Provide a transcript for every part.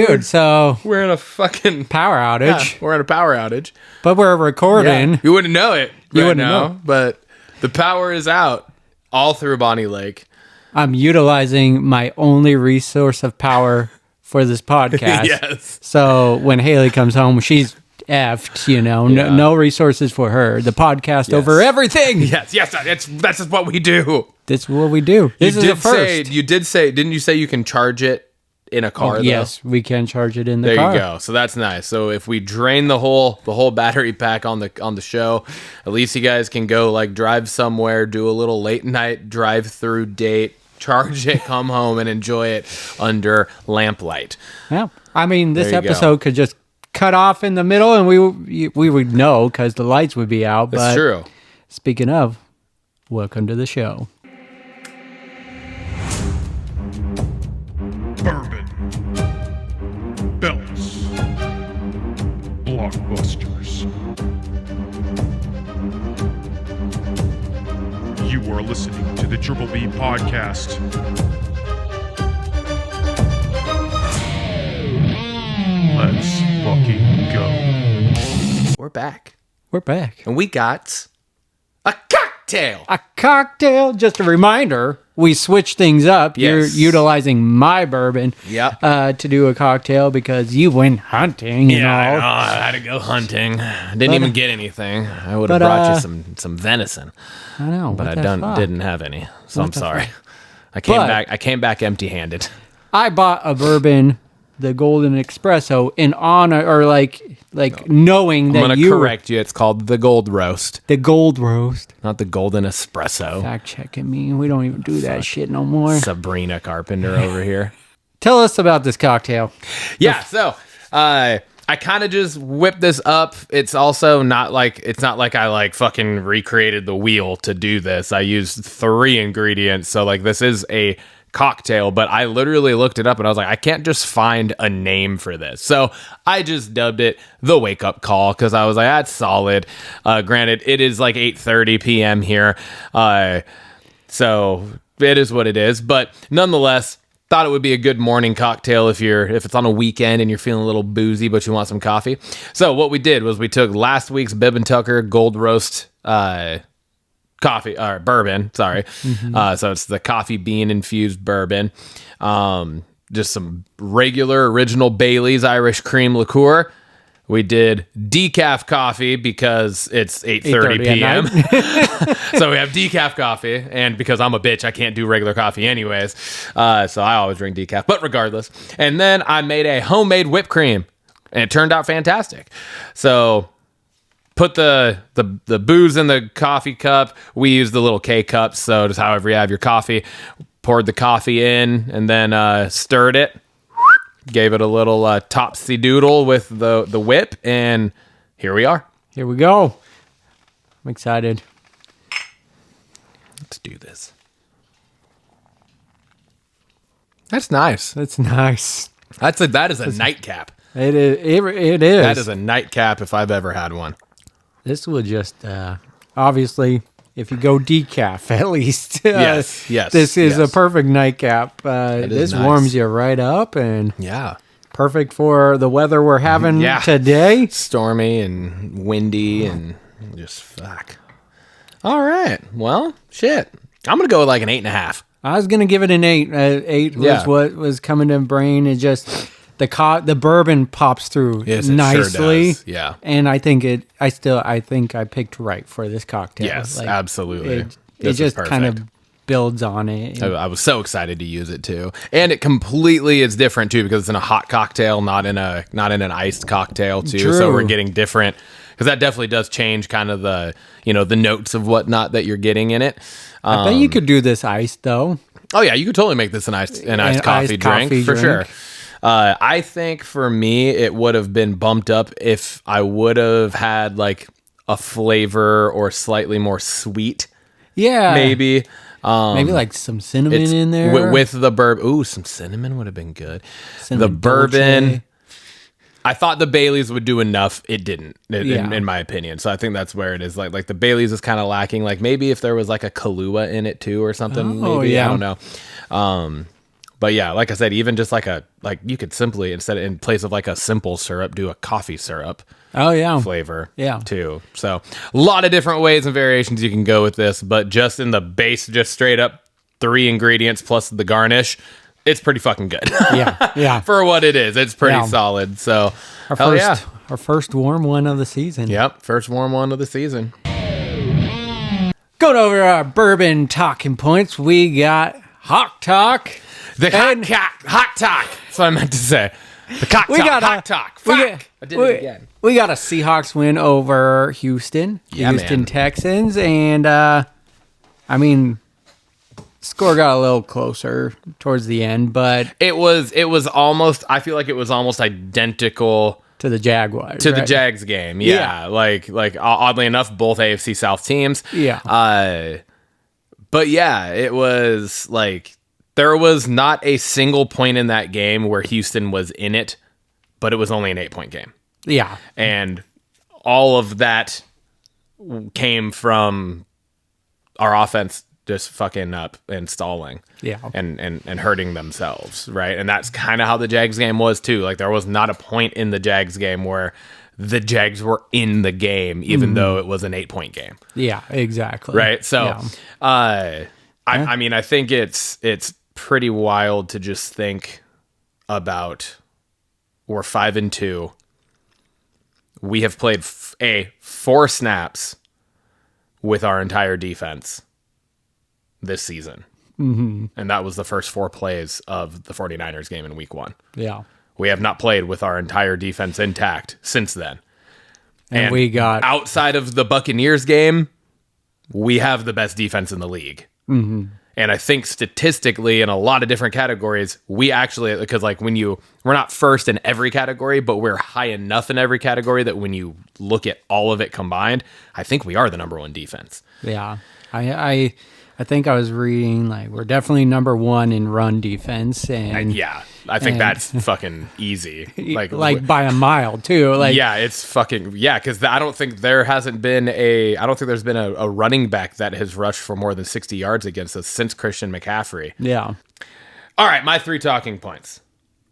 Dude, so we're in a fucking power outage. Yeah, we're in a power outage. But we're recording. Yeah, you wouldn't know it You right wouldn't now, know. but the power is out all through Bonnie Lake. I'm utilizing my only resource of power for this podcast. Yes. So when Haley comes home, she's effed, Yeah. no resources for her. The podcast over everything. Yes, that's just what we do. This is what we do. This is the first. Didn't you say you can charge it in a car? Oh, yes, we can charge it in the there car. you go. So that's nice. So if we drain the whole battery pack on the show, at least you guys can go like drive somewhere, do a little late night drive through date, charge it, come home and enjoy it under lamplight. Yeah. I mean, this There you episode could just cut off in the middle and we would know because the lights would be out. That's true. Speaking of, welcome to the show. Bourbon, belts, blockbusters. You are listening to the Triple B podcast. Let's fucking go. We're back. We're back. And we got a cocktail. A cocktail. Just a reminder, we switched things up. Yes. You're utilizing my bourbon Yep. to do a cocktail because you went hunting and I all. know. I had to go hunting. Didn't even get anything. I would have but, brought you some venison, I know, but what I the fuck? didn't have any. So What I'm the sorry. fuck? I came back empty-handed. I bought a bourbon, the Golden Espresso, in honor or like knowing I'm that gonna you correct you. It's called the Gold Roast, the gold roast. not the Golden Espresso. Fact checking me. We don't even do that shit no more. Sabrina Carpenter over here. Tell us about this cocktail. Yeah, so I kind of just whipped this up. It's also not like I like fucking recreated the wheel to do this. I used 3 ingredients, so like this is a cocktail, but I literally looked it up and I was like, I can't just find a name for this. So I just dubbed it the Wake Up Call because I was like, that's solid. Granted, it is like 8:30 p.m. here, so it is what it is. But nonetheless, thought it would be a good morning cocktail if it's on a weekend and you're feeling a little boozy but you want some coffee. So what we did was we took last week's Bibb and Tucker Gold Roast coffee or bourbon, sorry. So it's the coffee bean infused bourbon. Just some regular original Bailey's Irish cream liqueur. We did decaf coffee because it's 8:30 p.m. So we have decaf coffee, and because I'm a bitch, I can't do regular coffee anyways. So I always drink decaf, but regardless. And then I made a homemade whipped cream, and it turned out fantastic. So put the booze in the coffee cup. We use the little K cups, so just however you have your coffee. Poured the coffee in, and then stirred it. Gave it a little topsy-doodle with the whip, and here we are. Here we go. I'm excited. Let's do this. That's nice. That's nice. That is a nightcap. It is. It is. That is a nightcap if I've ever had one. This will just obviously, if you go decaf, at least. Yes. This is yes. a perfect nightcap. This nice. warms you right up and Yeah. perfect for the weather we're having Yeah. today. Stormy and windy and just fuck. All right. Well, shit. I'm going to go with like an 8.5. I was gonna give it an 8. 8 was Yeah. what was coming to brain. It just the bourbon pops through Yes, it nicely. sure does. Yeah. And I think I picked right for this cocktail. Yes, absolutely. It This is just kind of perfect. builds on it. I was so excited to use it too, and it completely is different too because it's in a hot cocktail, not in an iced cocktail too. True. So we're getting different because that definitely does change kind of the the notes of whatnot that you're getting in it. I bet you could do this iced though. Oh yeah, you could totally make this an iced coffee drink for sure. I think for me it would have been bumped up if I would have had like a flavor or slightly more sweet. Yeah, Maybe like some cinnamon in there with the bourbon. Ooh, some cinnamon would have been good. Cinnamon the bourbon. dolce. I thought the Baileys would do enough. It didn't, Yeah. in my opinion. So I think that's where it is. Like the Baileys is kind of lacking. Like maybe if there was like a Kahlua in it too or something. Oh, maybe yeah. I don't know. But yeah, like I said, even just like you could simply, in place of like a simple syrup, do a coffee syrup Oh yeah. flavor Yeah. too. So a lot of different ways and variations you can go with this, but just in the base, just straight up 3 ingredients plus the garnish, it's pretty fucking good. Yeah. Yeah. For what it is, it's pretty Yeah. solid. So Our first warm one of the season. Yep, first warm one of the season. Going over our bourbon talking points, we got Hawk Talk. The hot talk. That's what I meant to say. The hot talk. Fuck. I did it again. We got a Seahawks win over Houston. Yeah, Houston man. Texans. And, score got a little closer towards the end, but It was almost, I feel like it was almost identical to the Jaguars. to the right? Jags game. Yeah. Like oddly enough, both AFC South teams. Yeah. But yeah, it was like, there was not a single point in that game where Houston was in it, but it was only an 8-point game. Yeah. And all of that came from our offense just fucking up and stalling. Yeah. And hurting themselves, right? And that's kind of how the Jags game was too. Like there was not a point in the Jags game where the Jags were in the game, even though it was an 8-point game. Yeah, exactly. Right. So, yeah. I mean, I think it's pretty wild to just think about we're 5-2. We have played 4 snaps with our entire defense this season. Mm-hmm. And that was the first 4 plays of the 49ers game in week 1. Yeah. We have not played with our entire defense intact since then. And we got outside of the Buccaneers game, we have the best defense in the league. Mm-hmm. And I think statistically, in a lot of different categories, we actually, because like we're not first in every category, but we're high enough in every category that when you look at all of it combined, I think we are the number 1 defense. Yeah. I think I was reading like we're definitely number 1 in run defense, and Yeah, I think that's fucking easy. like by a mile too. Like yeah, it's fucking because I don't think there's been a running back that has rushed for more than 60 yards against us since Christian McCaffrey. Yeah. All right, my 3 talking points.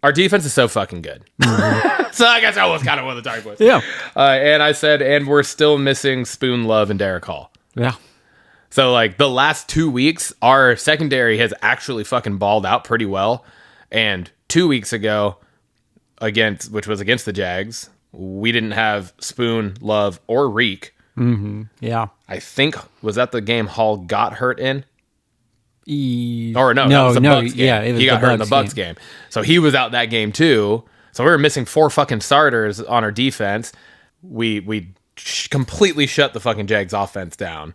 Our defense is so fucking good. So I guess that was kind of one of the talking points. Yeah. And I said, and we're still missing Spoon, Love, and Derek Hall. Yeah. So like the last 2 weeks, our secondary has actually fucking balled out pretty well. And 2 weeks ago, which was against the Jags, we didn't have Spoon, Love, or Reek. Mm-hmm. Yeah. I think, was that the game Hall got hurt in? That was the Bucks game. Yeah, it was he got hurt in the Bucks game. So he was out that game too. So we were missing 4 fucking starters on our defense. We completely shut the fucking Jags offense down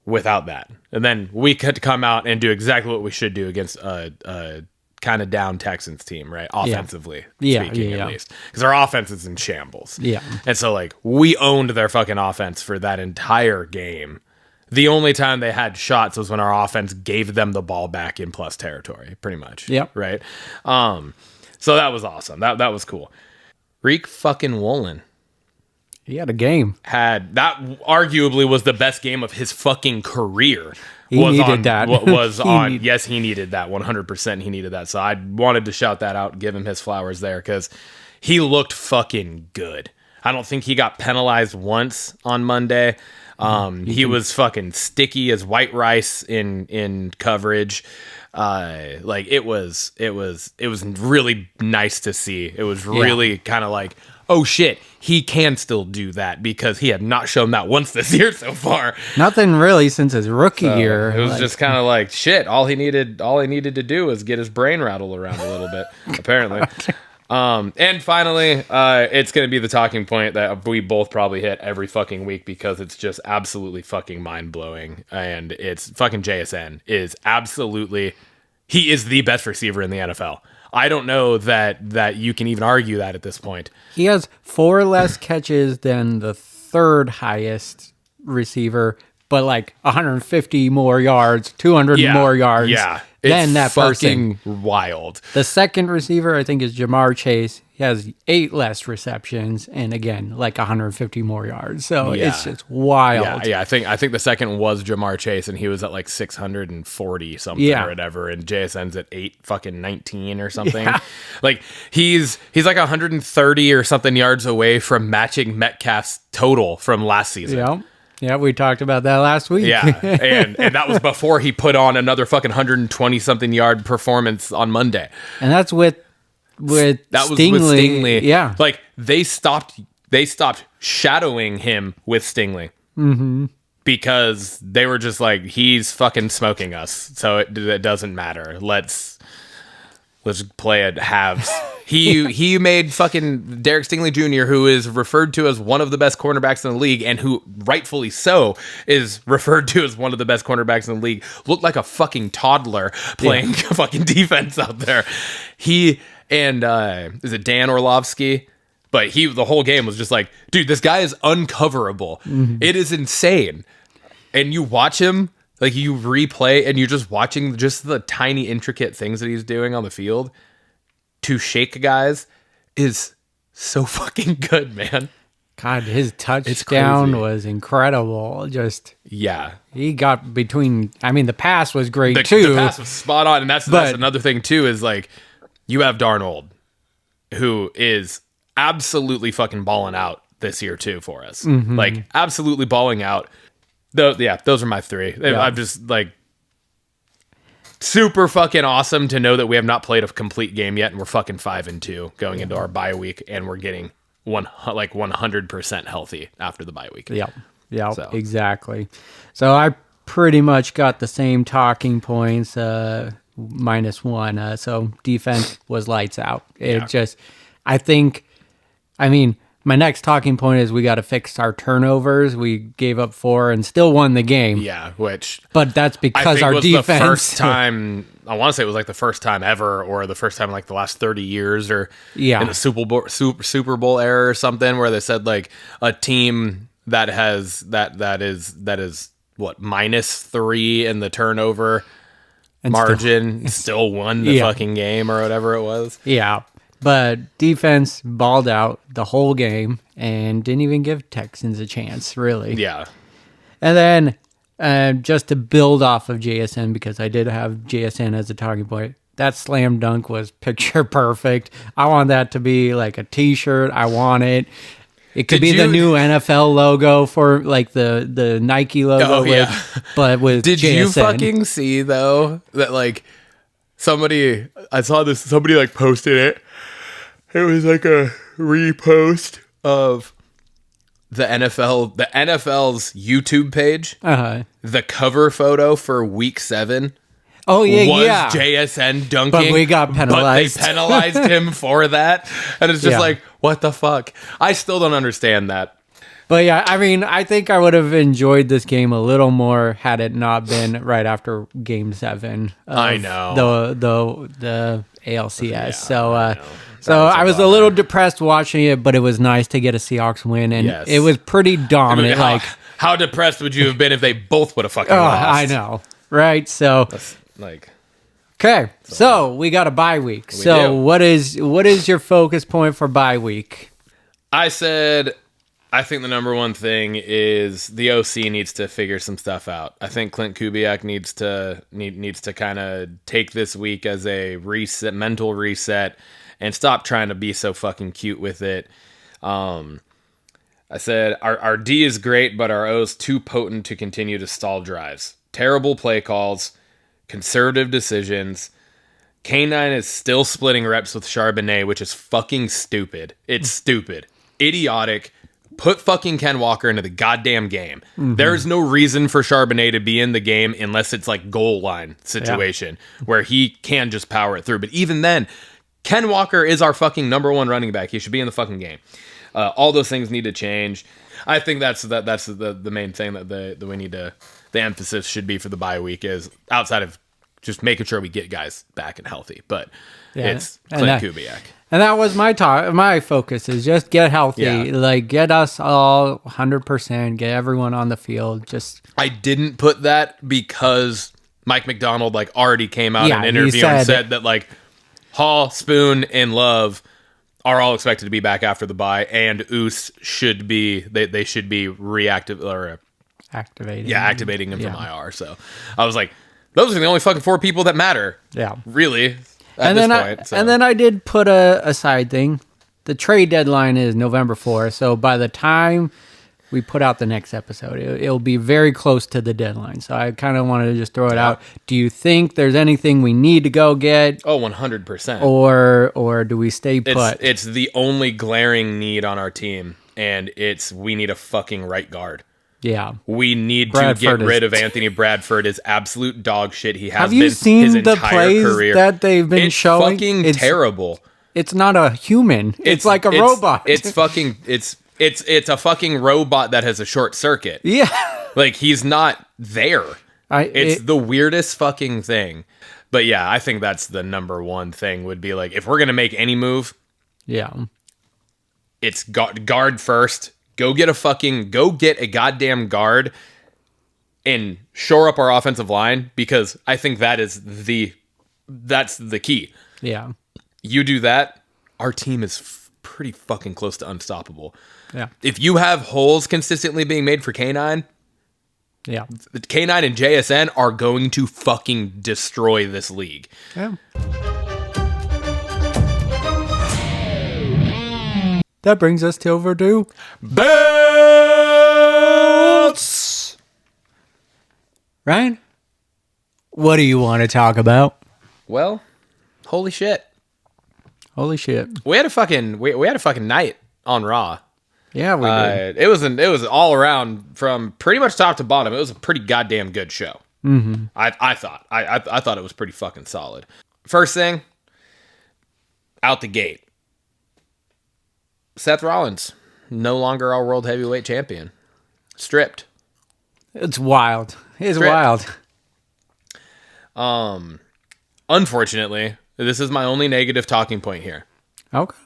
without that. And then we could come out and do exactly what we should do against a kind of down Texans team, right? Offensively speaking, at least. Because our offense is in shambles. Yeah. And so, like, we owned their fucking offense for that entire game. The only time they had shots was when our offense gave them the ball back in plus territory, pretty much. Yep. Right? So that was awesome. That was cool. Reek fucking Woolen He had a game. that arguably was the best game of his fucking career. He needed that. Yes, he needed that. 100% he needed that. So I wanted to shout that out and give him his flowers there because he looked fucking good. I don't think he got penalized once on Monday. He was fucking sticky as white rice in coverage. It was really nice to see. It was really kind of like, oh shit, he can still do that because he had not shown that once this year so far. Nothing really since his rookie year. It was just kind of like shit. All he needed to do was get his brain rattled around a little bit, apparently. And finally, it's going to be the talking point that we both probably hit every fucking week because it's just absolutely fucking mind blowing. And it's fucking JSN he is the best receiver in the NFL. I don't know that you can even argue that at this point. He has 4 less catches than the 3rd highest receiver, but like 150 more yards, 200 more yards than that person. Fucking wild. The 2nd receiver, I think, is Jamar Chase. he has 8 less receptions, and again, like 150 more yards. So it's just wild. Yeah. I think the second was Jamar Chase, and he was at like 640 something or whatever, and JSN's at 819 or something. Yeah. Like he's like 130 or something yards away from matching Metcalf's total from last season. Yeah, we talked about that last week. Yeah, and that was before he put on another fucking 120 something yard performance on Monday. And that's with Stingley. Was with Stingley. Yeah, like they stopped shadowing him with Stingley because they were just like, he's fucking smoking us, so it doesn't matter. Let's play at halves. He made fucking Derek Stingley Jr., who is referred to as one of the best cornerbacks in the league, and who rightfully so is referred to as one of the best cornerbacks in the league, look like a fucking toddler playing fucking defense out there. He and is it Dan Orlovsky? But the whole game was just like, dude, this guy is uncoverable. It is insane. And you watch him, like you replay, and you're just watching just the tiny intricate things that he's doing on the field to shake guys is so fucking good, man. God, his touchdown was incredible. Just he got between. I mean, the pass was great too. The pass was spot on, and that's another thing too. Is like you have Darnold, who is absolutely fucking balling out this year too for us. Like absolutely balling out. Those are my 3. Yeah. I'm just like. Super fucking awesome to know that we have not played a complete game yet, and we're fucking 5-2 going into our bye week, and we're getting 100% healthy after the bye week. Yeah, exactly. So I pretty much got the same talking points, -1. So defense was lights out. My next talking point is we got to fix our turnovers. We gave up 4 and still won the game. Yeah, but that's because our defense. The first time, I want to say it was like the first time ever, or the first time in like the last 30 years, or in the Super Bowl era or something, where they said like a team that has that is what -3 in the turnover and margin still won the fucking game or whatever it was. Yeah. But defense balled out the whole game and didn't even give Texans a chance, really. Yeah. And then just to build off of JSN, because I did have JSN as a talking point, that slam dunk was picture perfect. I want that to be like a T-shirt. I want it. It could be the new NFL logo for like the Nike logo, but with Did JSN. You fucking see, though, that like somebody like posted it. It was like a repost of the NFL's YouTube page. The cover photo for Week 7. Oh was JSN dunking, but we got penalized. But they penalized him for that, and it's just like, what the fuck? I still don't understand that. But yeah, I mean, I think I would have enjoyed this game a little more had it not been right after Game 7. I know the ALCS. So I was a little depressed watching it, but it was nice to get a Seahawks win, and it was pretty dominant. I mean, how depressed would you have been if they both would have fucking lost? I know, right? So that's like, okay, so we got a bye week. So what is your focus point for bye week? I think the number one thing is the OC needs to figure some stuff out. I think Clint Kubiak needs to kind of take this week as a mental reset, and stop trying to be so fucking cute with it. I said our D is great, but our O is too potent to continue to stall drives. Terrible play calls, conservative decisions. K9 is still splitting reps with Charbonnet, which is fucking stupid. It's stupid. Idiotic. Put fucking Ken Walker into the goddamn game. There's no reason for Charbonnet to be in the game unless it's like goal line situation where he can just power it through. But even then, Ken Walker is our fucking number 1 running back. He should be in the fucking game. All those things need to change. I think that's the main thing that we need to. The emphasis should be for the bye week is outside of just making sure we get guys back and healthy. But it's Clint Kubiak. And that was my focus is just get healthy, like get us all 100%, get everyone on the field. I didn't put that because Mike McDonald like already came out in an interview and said that like Hall, Spoon, and Love are all expected to be back after the bye, and Oos should be they should be activating him from IR. So I was like, those are the only fucking 4 people that matter. Yeah, really. At this point, and then I did put a side thing. The trade deadline is November 4th, so by the time we put out the next episode, it'll be very close to the deadline. So I kind of wanted to just throw it out. Do you think there's anything we need to go get? Oh, 100%. Or do we stay put? It's the only glaring need on our team, and we need a fucking right guard. Yeah. We need to get rid of Anthony Bradford. Is absolute dog shit. He has been his entire career. That they've been showing? It's fucking terrible. It's not a human. It's like a robot. It's a fucking robot that has a short circuit. Yeah. Like, he's not there. It's the weirdest fucking thing. But yeah, I think that's the number one thing would be like, if we're going to make any move, it's guard first. Go get a goddamn guard and shore up our offensive line, because I think that's the key. Yeah. You do that, our team is pretty fucking close to unstoppable. Yeah. If you have holes consistently being made for K9, K9 and JSN are going to fucking destroy this league. Yeah. That brings us to overdue belts. Ryan, what do you want to talk about? Well, holy shit. Holy shit. We had a fucking night on Raw. Yeah, we did. It was all around from pretty much top to bottom. It was a pretty goddamn good show. Mm-hmm. I thought it was pretty fucking solid. First thing, out the gate, Seth Rollins, no longer our world heavyweight champion. Stripped. It's wild. It's Stripped. Wild. Unfortunately, this is my only negative talking point here. Okay.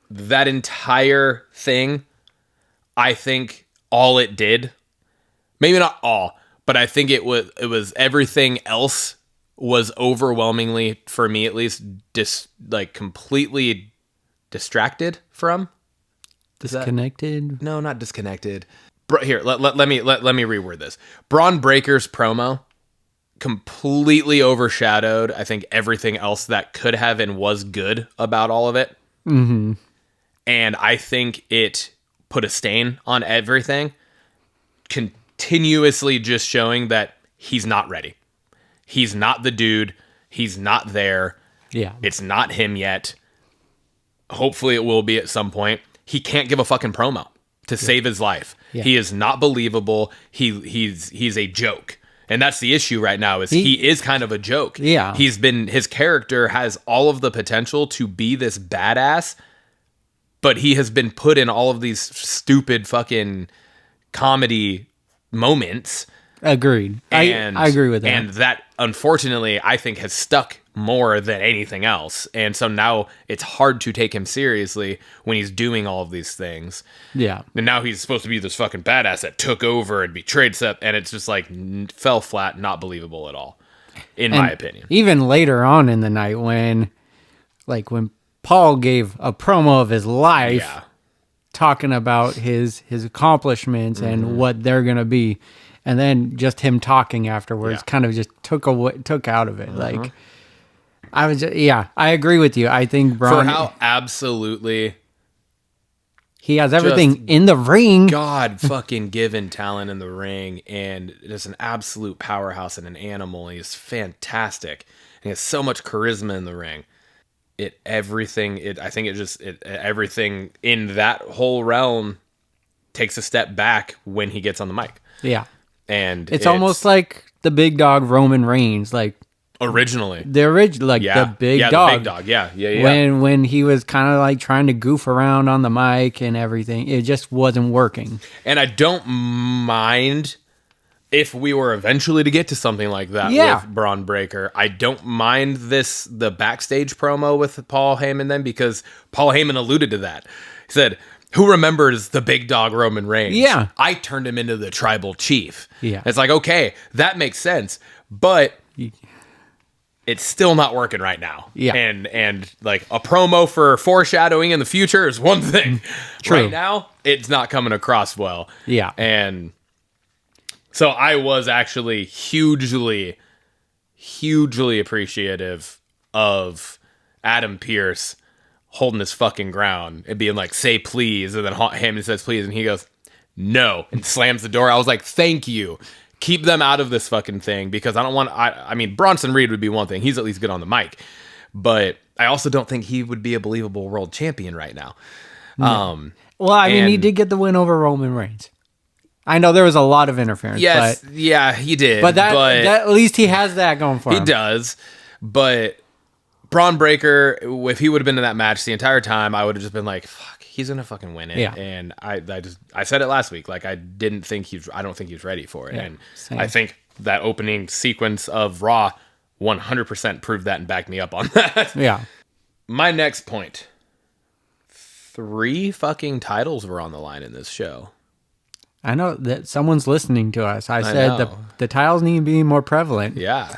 That entire thing, I think all it did, maybe not all, but I think it was everything else was overwhelmingly, for me at least, completely distracted from. Disconnected? No, not disconnected. Here, let me reword this. Braun Breaker's promo completely overshadowed, I think, everything else that could have and was good about all of it. Mm-hmm. And I think it put a stain on everything, continuously just showing that he's not ready. He's not the dude. He's not there. Yeah. It's not him yet. Hopefully it will be at some point. He can't give a fucking promo to save his life. Yeah. He is not believable. He's a joke. And that's the issue right now, is he is kind of a joke. Yeah. His character has all of the potential to be this badass, but he has been put in all of these stupid fucking comedy moments. Agreed. I agree with that. And that, unfortunately, I think has stuck more than anything else. And so now it's hard to take him seriously when he's doing all of these things. Yeah. And now he's supposed to be this fucking badass that took over and betrayed Seth, and it's just like fell flat, not believable at all, in my opinion. Even later on in the night when Paul gave a promo of his life, talking about his accomplishments and what they're going to be. And then just him talking afterwards kind of just took out of it. Like, I agree with you. I think Braun, for how absolutely he has everything in the ring. God fucking given talent in the ring, and just an absolute powerhouse and an animal. He's fantastic. And he has so much charisma in the ring. Everything in that whole realm takes a step back when he gets on the mic. Yeah. And it's almost like the big dog Roman Reigns, like originally. The original, like the big dog. The big dog. Yeah. When he was kind of like trying to goof around on the mic and everything, it just wasn't working. And I don't mind if we were eventually to get to something like that with Braun Breaker. I don't mind the backstage promo with Paul Heyman then, because Paul Heyman alluded to that. He said, who remembers the big dog Roman Reigns? Yeah. I turned him into the tribal chief. Yeah. It's like, okay, that makes sense. But it's still not working right now. Yeah. And like a promo for foreshadowing in the future is one thing. True. Right now, it's not coming across well. Yeah. And so I was actually hugely appreciative of Adam Pearce holding his fucking ground and being like, say please. And then Heyman says please. And he goes, no, and slams the door. I was like, thank you. Keep them out of this fucking thing, because I don't want, I mean, Bronson Reed would be one thing. He's at least good on the mic. But I also don't think he would be a believable world champion right now. Well, I mean, he did get the win over Roman Reigns. I know there was a lot of interference. Yes, yeah, he did. But that at least he has that going for him. He does. But Braun Breaker, if he would have been in that match the entire time, I would have just been like, fuck, he's gonna fucking win it. Yeah. And I said it last week, like I don't think he's ready for it. Yeah, and same. I think that opening sequence of Raw 100% proved that and backed me up on that. Yeah. My next point. 3 fucking titles were on the line in this show. I know that someone's listening to us. I said know. the tiles need to be more prevalent. Yeah.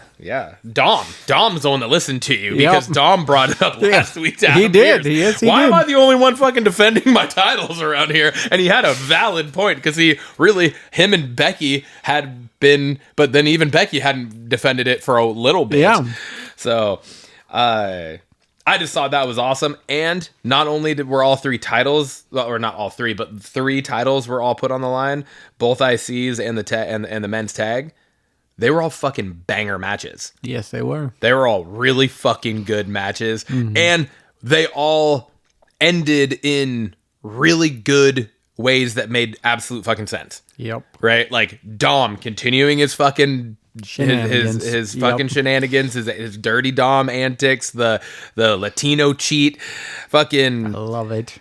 Dom's the one that listened to you because Dom brought it up last week. To He Adam did. Pearce. He Why did. am I the only one fucking defending my titles around here? And he had a valid point because him and Becky had been, but then even Becky hadn't defended it for a little bit. Yeah. So, I just thought that was awesome. And not only were all 3 titles, or not all 3, but 3 titles were all put on the line, both ICs and the men's tag, they were all fucking banger matches. Yes, they were. They were all really fucking good matches. Mm-hmm. And they all ended in really good ways that made absolute fucking sense. Yep. Right? Like Dom continuing his fucking Shenanigans. his fucking shenanigans, his dirty Dom antics, the Latino cheat, fucking I love it.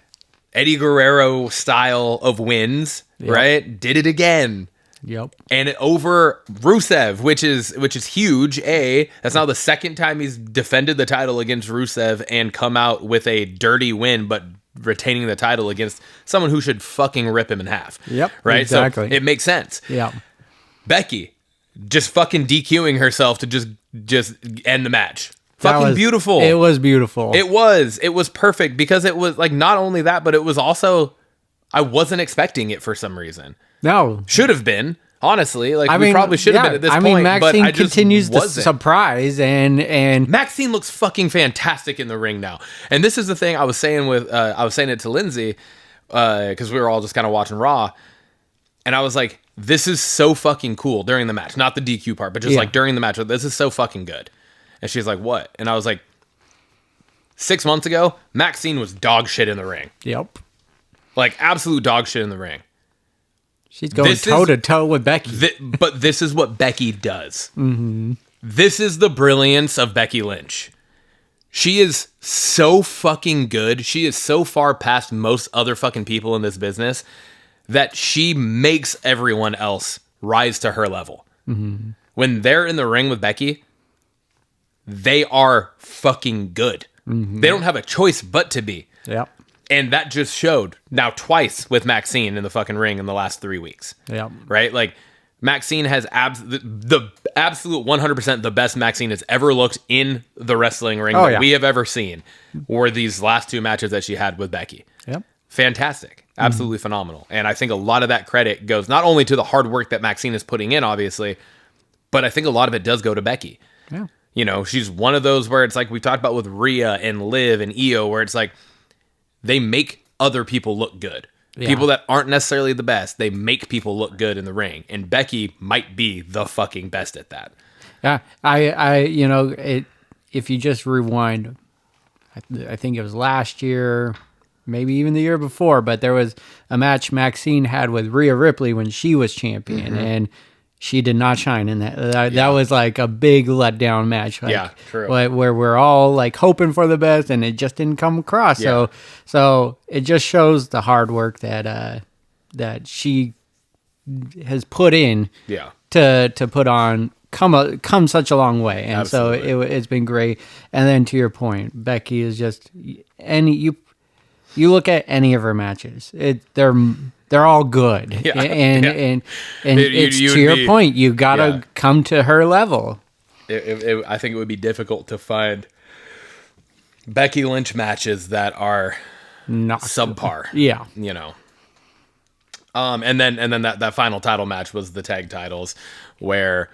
Eddie Guerrero style of wins, right? Did it again. Yep. And over Rusev, which is huge. That's now the second time he's defended the title against Rusev and come out with a dirty win, but retaining the title against someone who should fucking rip him in half. Yep. Right? Exactly. So it makes sense. Yeah. Becky just fucking DQing herself to just end the match. Fucking beautiful. It was beautiful. It was perfect because it was like not only that, but it was also, I wasn't expecting it for some reason. No. Should have been, honestly. Like, I we mean, probably should have been at this point. Maxine but I just continues to wasn't. surprise and Maxine looks fucking fantastic in the ring now. And this is the thing I was saying it to Lindsay, because we were all just kind of watching Raw. And I was like, this is so fucking cool during the match. Not the DQ part, but just like during the match. This is so fucking good. And she's like, what? And I was like, 6 months ago, Maxine was dog shit in the ring. Yep. Like absolute dog shit in the ring. She's going toe to toe with Becky. But this is what Becky does. Mm-hmm. This is the brilliance of Becky Lynch. She is so fucking good. She is so far past most other fucking people in this business that she makes everyone else rise to her level. Mm-hmm. When they're in the ring with Becky, they are fucking good. Mm-hmm. They don't have a choice but to be. Yep. And that just showed now twice with Maxine in the fucking ring in the last 3 weeks. Yep. Right? Like, Maxine has the absolute 100% the best Maxine has ever looked in the wrestling ring that we have ever seen were these last 2 matches that she had with Becky. Yep. Fantastic. Absolutely phenomenal. And I think a lot of that credit goes not only to the hard work that Maxine is putting in, obviously, but I think a lot of it does go to Becky. Yeah. You know, she's one of those where it's like we talked about with Rhea and Liv and Io, where it's like they make other people look good. Yeah. People that aren't necessarily the best, they make people look good in the ring. And Becky might be the fucking best at that. Yeah. I if you just rewind, I think it was last year, maybe even the year before, but there was a match Maxine had with Rhea Ripley when she was champion, and she did not shine in that. That was like a big letdown match. Like, true. Where we're all like hoping for the best, and it just didn't come across. Yeah. So it just shows the hard work that she has put in. Yeah. To put on come such a long way, and Absolutely. so it's been great. And then to your point, Becky is just you look at any of her matches, they're all good. Yeah. And it's to your point, you gotta come to her level. I think it would be difficult to find Becky Lynch matches that are Not subpar. Yeah. You know. And then that final title match was the tag titles, where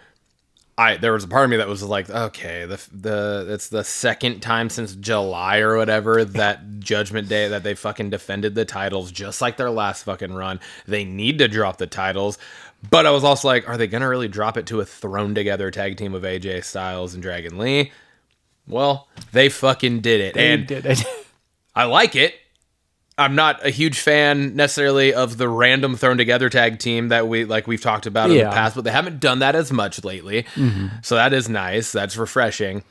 there was a part of me that was like, okay, it's the second time since July or whatever that Judgment Day that they fucking defended the titles just like their last fucking run. They need to drop the titles. But I was also like, are they going to really drop it to a thrown together tag team of AJ Styles and Dragon Lee? Well, they fucking did it. They did it. I like it. I'm not a huge fan necessarily of the random thrown together tag team that we've talked about in the past, but they haven't done that as much lately. So that is nice. That's refreshing.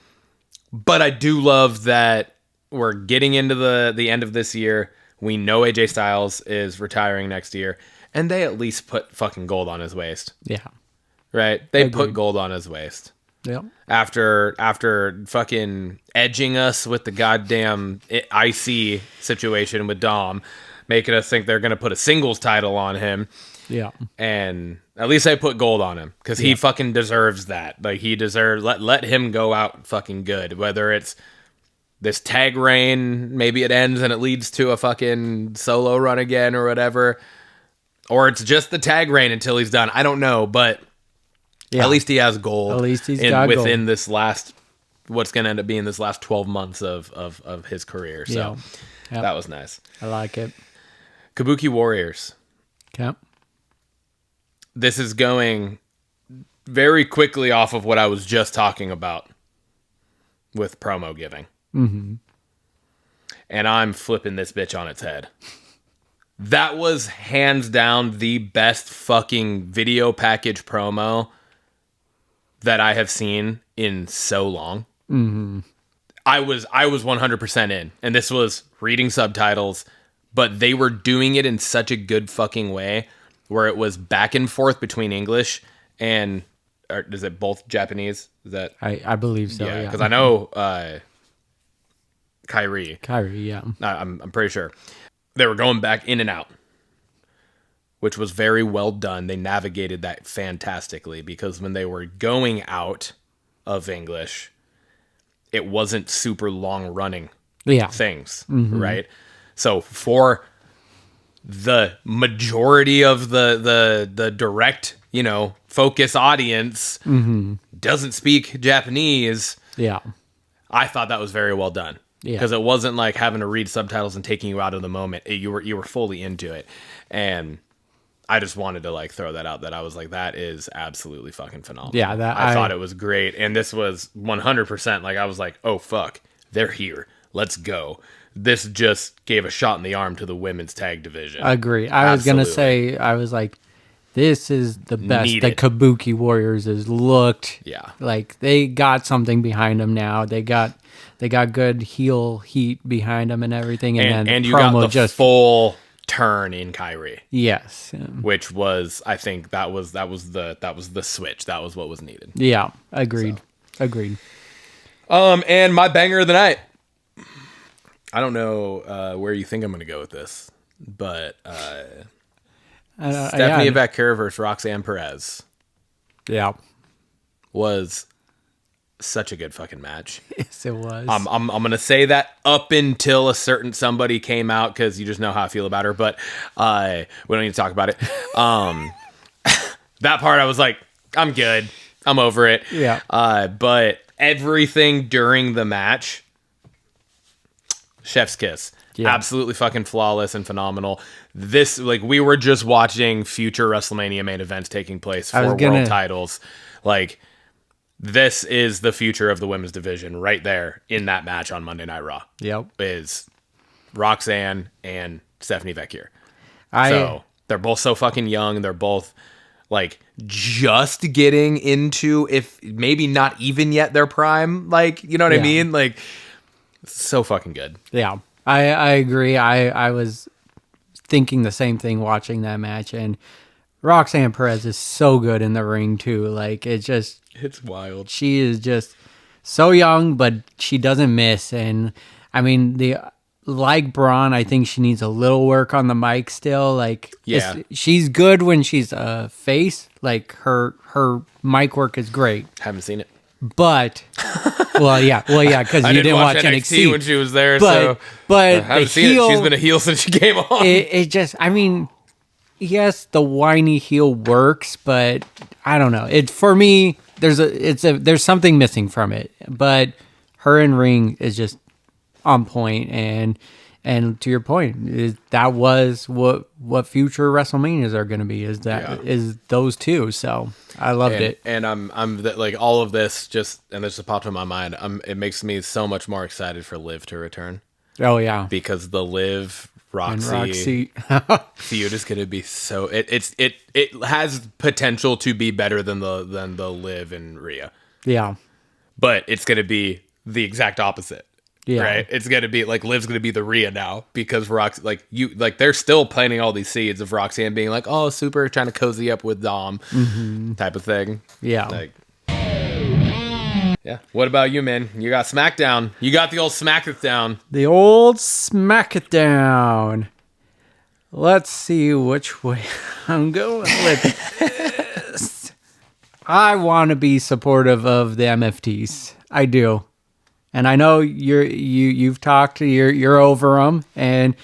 But I do love that we're getting into the end of this year. We know AJ Styles is retiring next year, and they at least put fucking gold on his waist. Yeah. Right? They Agreed. put gold on his waist. Yep. After fucking edging us with the goddamn IC situation with Dom, making us think they're going to put a singles title on him. Yeah. And at least they put gold on him because he fucking deserves that. Like, he deserves, let him go out fucking good. Whether it's this tag reign, maybe it ends and it leads to a fucking solo run again or whatever. Or it's just the tag reign until he's done. I don't know, but at least he has gold. At least he's got within gold. this last, what's going to end up being this last 12 months of his career. So that was nice. I like it. Kabuki Warriors. Okay. This is going very quickly off of what I was just talking about with promo giving. Mm-hmm. And I'm flipping this bitch on its head. That was hands down the best fucking video package promo that I have seen in so long. Mm-hmm. I was 100% in, and this was reading subtitles, but they were doing it in such a good fucking way where it was back and forth between English and, or is it both Japanese? Is that? I believe so. Yeah, Yeah. because I know Kyrie, yeah. I'm pretty sure they were going back in and out, which was very well done. They navigated that fantastically because when they were going out of English, it wasn't super long running things, right? So for the majority of the direct, focus audience doesn't speak Japanese. Yeah. I thought that was very well done. Because it wasn't like having to read subtitles and taking you out of the moment. You were fully into it. And I just wanted to throw that out, that I was like, that is absolutely fucking phenomenal. Yeah, I thought it was great. And this was 100% I was like, oh fuck, they're here. Let's go. This just gave a shot in the arm to the women's tag division. Agree. I was going to say, I was like, this is the best Needed. that Kabuki Warriors has looked. Yeah. Like, they got something behind them now. They got good heel heat behind them and everything. And then you promo got the full turn in Kyrie. Yes. Which was, I think that was the switch. That was what was needed. Yeah. Agreed. Agreed. And my banger of the night. I don't know where you think I'm going to go with this, but Stephanie Vaquer versus Roxanne Perez. Yeah. Was such a good fucking match. Yes, it was. I'm going to say that up until a certain somebody came out, because you just know how I feel about her, but we don't need to talk about it. That part I was like, I'm good. I'm over it. Yeah. But everything during the match, chef's kiss. Yeah. Absolutely fucking flawless and phenomenal. This, we were just watching future WrestleMania main events taking place for world titles. This is the future of the women's division right there in that match on Monday Night Raw. Yep. Is Roxanne and Stephanie Vaquer. So they're both so fucking young. They're both just getting into, if maybe not even yet their prime. You know what I mean? So fucking good. Yeah. I agree. I was thinking the same thing watching that match, and Roxanne Perez is so good in the ring too. It's wild. She is just so young, but she doesn't miss. And I mean, like Braun, I think she needs a little work on the mic still. She's good when she's a face. Her mic work is great. Haven't seen it. But well, yeah, because you didn't watch NXT when she was there. But I haven't seen heel, it. She's been a heel since she came on. It just, I mean, yes, the whiny heel works, but I don't know. It for me, there's something missing from it. But her in ring is just on point, and to your point, that was what future WrestleManias are going to be. Is those two? So I loved it, and I'm like all of this just and this just popped in my mind. It makes me so much more excited for Liv to return. Oh yeah, because the Liv Roxy feud is going to be so it has potential to be better than the Liv and Rhea. Yeah, but it's going to be the exact opposite. Yeah. Right. It's gonna be like Liv's gonna be the Rhea now because Roxy they're still planting all these seeds of Roxanne being like, oh, super trying to cozy up with Dom type of thing. Yeah. Like, yeah. What about you, man? You got SmackDown. You got the old Smack It Down. The old Smack It Down. Let's see which way I'm going with this. I want to be supportive of the MFTs. I do. And I know you've talked, you're over them, and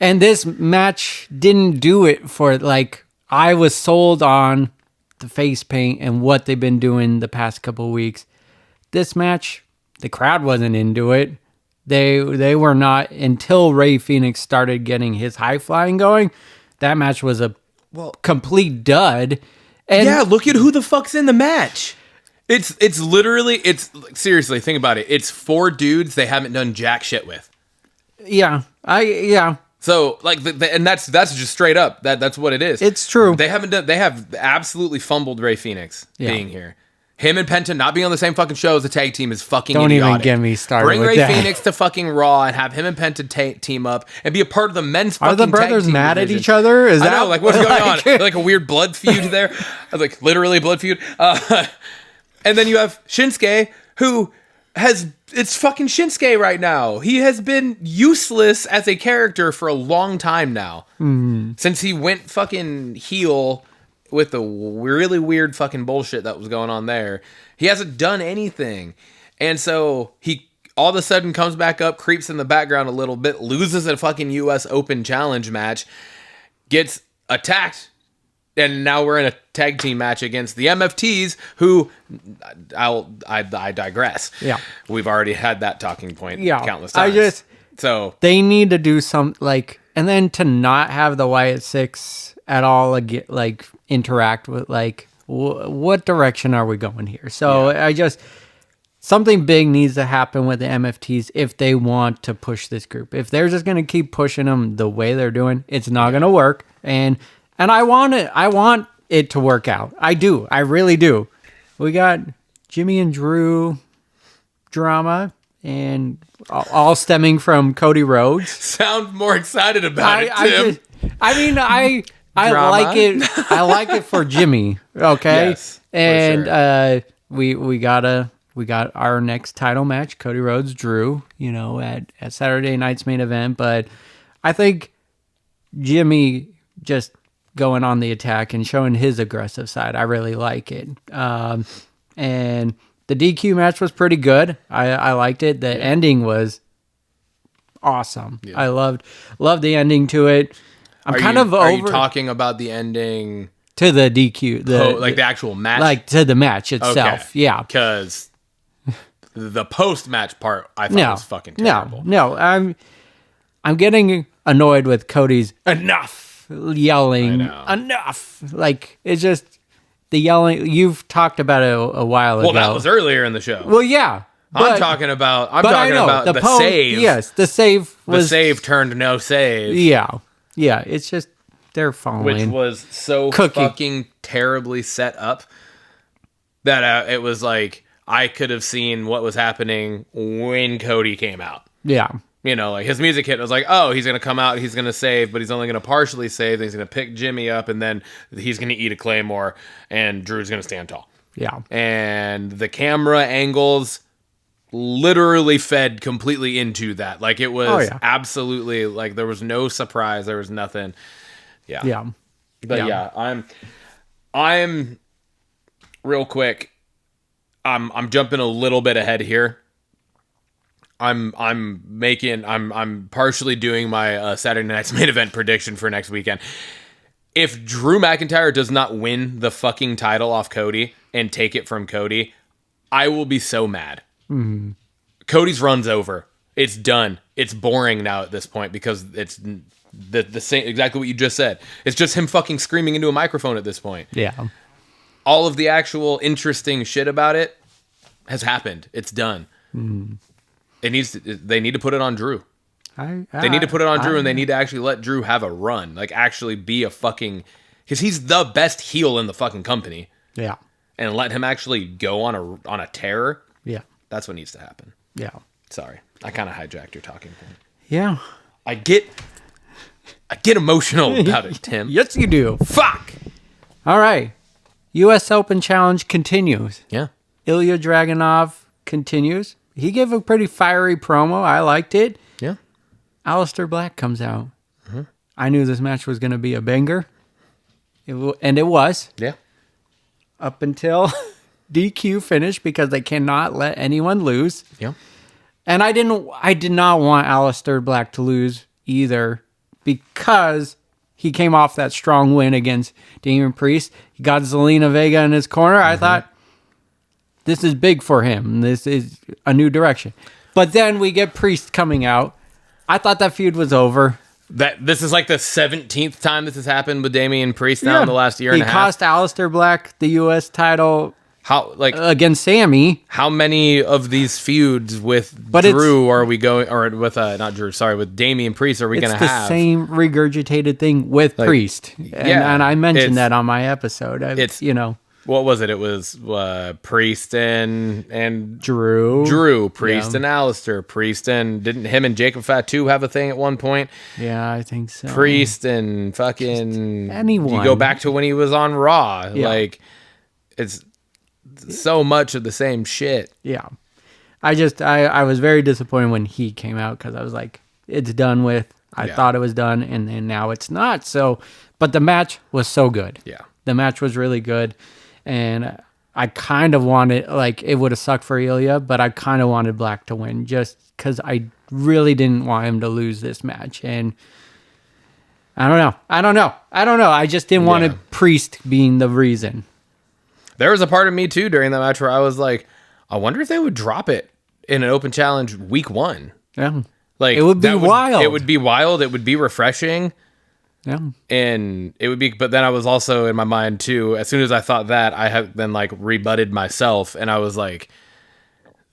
this match didn't do it for like I was sold on the face paint and what they've been doing the past couple of weeks. This match, the crowd wasn't into it. They were not until Rey Fenix started getting his high flying going. That match was a complete dud. And yeah, look at who the fuck's in the match. It's literally seriously think about it. It's 4 dudes they haven't done jack shit with. Yeah, So like and that's just straight up that's what it is. It's true. They have absolutely fumbled Rey Fenix being here. Him and Penta not being on the same fucking show as a tag team is fucking Don't idiotic. even get me started. Bring with Rey that. Fenix to fucking Raw and have him and Penta team up and be a part of the men's fucking Are the brothers tag team mad division. at each other? Is that I know, like what's going on? Like a weird blood feud there. Like literally blood feud. And then you have Shinsuke, who it's fucking Shinsuke right now. He has been useless as a character for a long time now. Mm-hmm. Since he went fucking heel with the really weird fucking bullshit that was going on there. He hasn't done anything. And so he all of a sudden comes back up, creeps in the background a little bit, loses a fucking US Open Challenge match, gets attacked. And now we're in a tag team match against the MFTs, who I digress. Yeah, we've already had that talking point countless times. They need to do some and then to not have the Wyatt Six at all interact with what direction are we going here? So something big needs to happen with the MFTs if they want to push this group. If they're just going to keep pushing them the way they're doing, it's not going to work. And I want it to work out. I do. I really do. We got Jimmy and Drew drama, and all stemming from Cody Rhodes. Sound more excited about it, Tim. I like it. I like it for Jimmy. Okay. Yes, and sure. We got our next title match, Cody Rhodes, Drew. At Saturday night's main event. But I think Jimmy just going on the attack and showing his aggressive side. I really like it. And the DQ match was pretty good. I liked it. The ending was awesome. Yeah. I loved the ending to it. Are you talking about the ending to the DQ, the actual match, to the match itself? Okay. Yeah, because the post-match part I thought was fucking terrible. No, I'm getting annoyed with Cody's enough yelling. Enough. It's just the yelling. You've talked about it a while ago. Well, that was earlier in the show. Well, yeah. I'm talking about the save. Yes, the save was... The save turned no save. Yeah. Yeah, it's just they're falling. Which was so fucking terribly set up that it was like I could have seen what was happening when Cody came out. Yeah. His music hit. I was like, oh, he's going to come out, he's going to save, but he's only going to partially save. Then he's going to pick Jimmy up, and then he's going to eat a Claymore, and Drew's going to stand tall. Yeah. And the camera angles literally fed completely into that. It was absolutely, there was no surprise. There was nothing. Yeah. Yeah. But I'm real quick. I'm jumping a little bit ahead here. I'm partially doing my Saturday night's main event prediction for next weekend. If Drew McIntyre does not win the fucking title off Cody and take it from Cody, I will be so mad. Mm-hmm. Cody's run's over. It's done. It's boring now at this point because it's the same, exactly what you just said. It's just him fucking screaming into a microphone at this point. Yeah. All of the actual interesting shit about it has happened. It's done. Mm. They need to put it on Drew. They need to put it on Drew, and they need to actually let Drew have a run. Like, actually be a fucking... Because he's the best heel in the fucking company. Yeah. And let him actually go on a tear. Yeah. That's what needs to happen. Yeah. Sorry. I kind of hijacked your talking point. Yeah. I get emotional about it, Tim. Yes, you do. Fuck! All right. U.S. Open Challenge continues. Yeah. Ilya Dragunov continues. He gave a pretty fiery promo. I liked it. Yeah. Aleister Black comes out. Mm-hmm. I knew this match was going to be a banger. And it was. Yeah. Up until DQ finish because they cannot let anyone lose. Yeah. And I did not want Aleister Black to lose either because he came off that strong win against Damian Priest. He got Zelina Vega in his corner. Mm-hmm. I thought, this is big for him. This is a new direction. But then we get Priest coming out. I thought that feud was over. This is like the 17th time this has happened with Damian Priest now in the last year and a half. He cost Aleister Black the U.S. title against Sammy. How many of these feuds with Drew are we going, or with not Drew, sorry, with Damian Priest are we going to have? It's the same regurgitated thing with Priest. And I mentioned that on my episode. What was it? It was Priest and Drew. Priest and Aleister. Priest and didn't him and Jacob Fatu have a thing at one point? Yeah, I think so. Priest and fucking anyone. You go back to when he was on Raw. Yeah. Like, it's so much of the same shit. Yeah. I was very disappointed when he came out because I was like, it's done with. I thought it was done, and then now it's not. So, but the match was so good. Yeah. The match was really good. And I kind of wanted, it would have sucked for Ilya, but I kind of wanted Black to win just because I really didn't want him to lose this match. And I don't know. I just didn't want Priest being the reason. There was a part of me, too, during that match where I was like, I wonder if they would drop it in an open challenge week 1. Yeah. It would be wild. It would be wild. It would be refreshing. Yeah. And it would be, but then I was also in my mind too, as soon as I thought that, I have then rebutted myself, and I was like,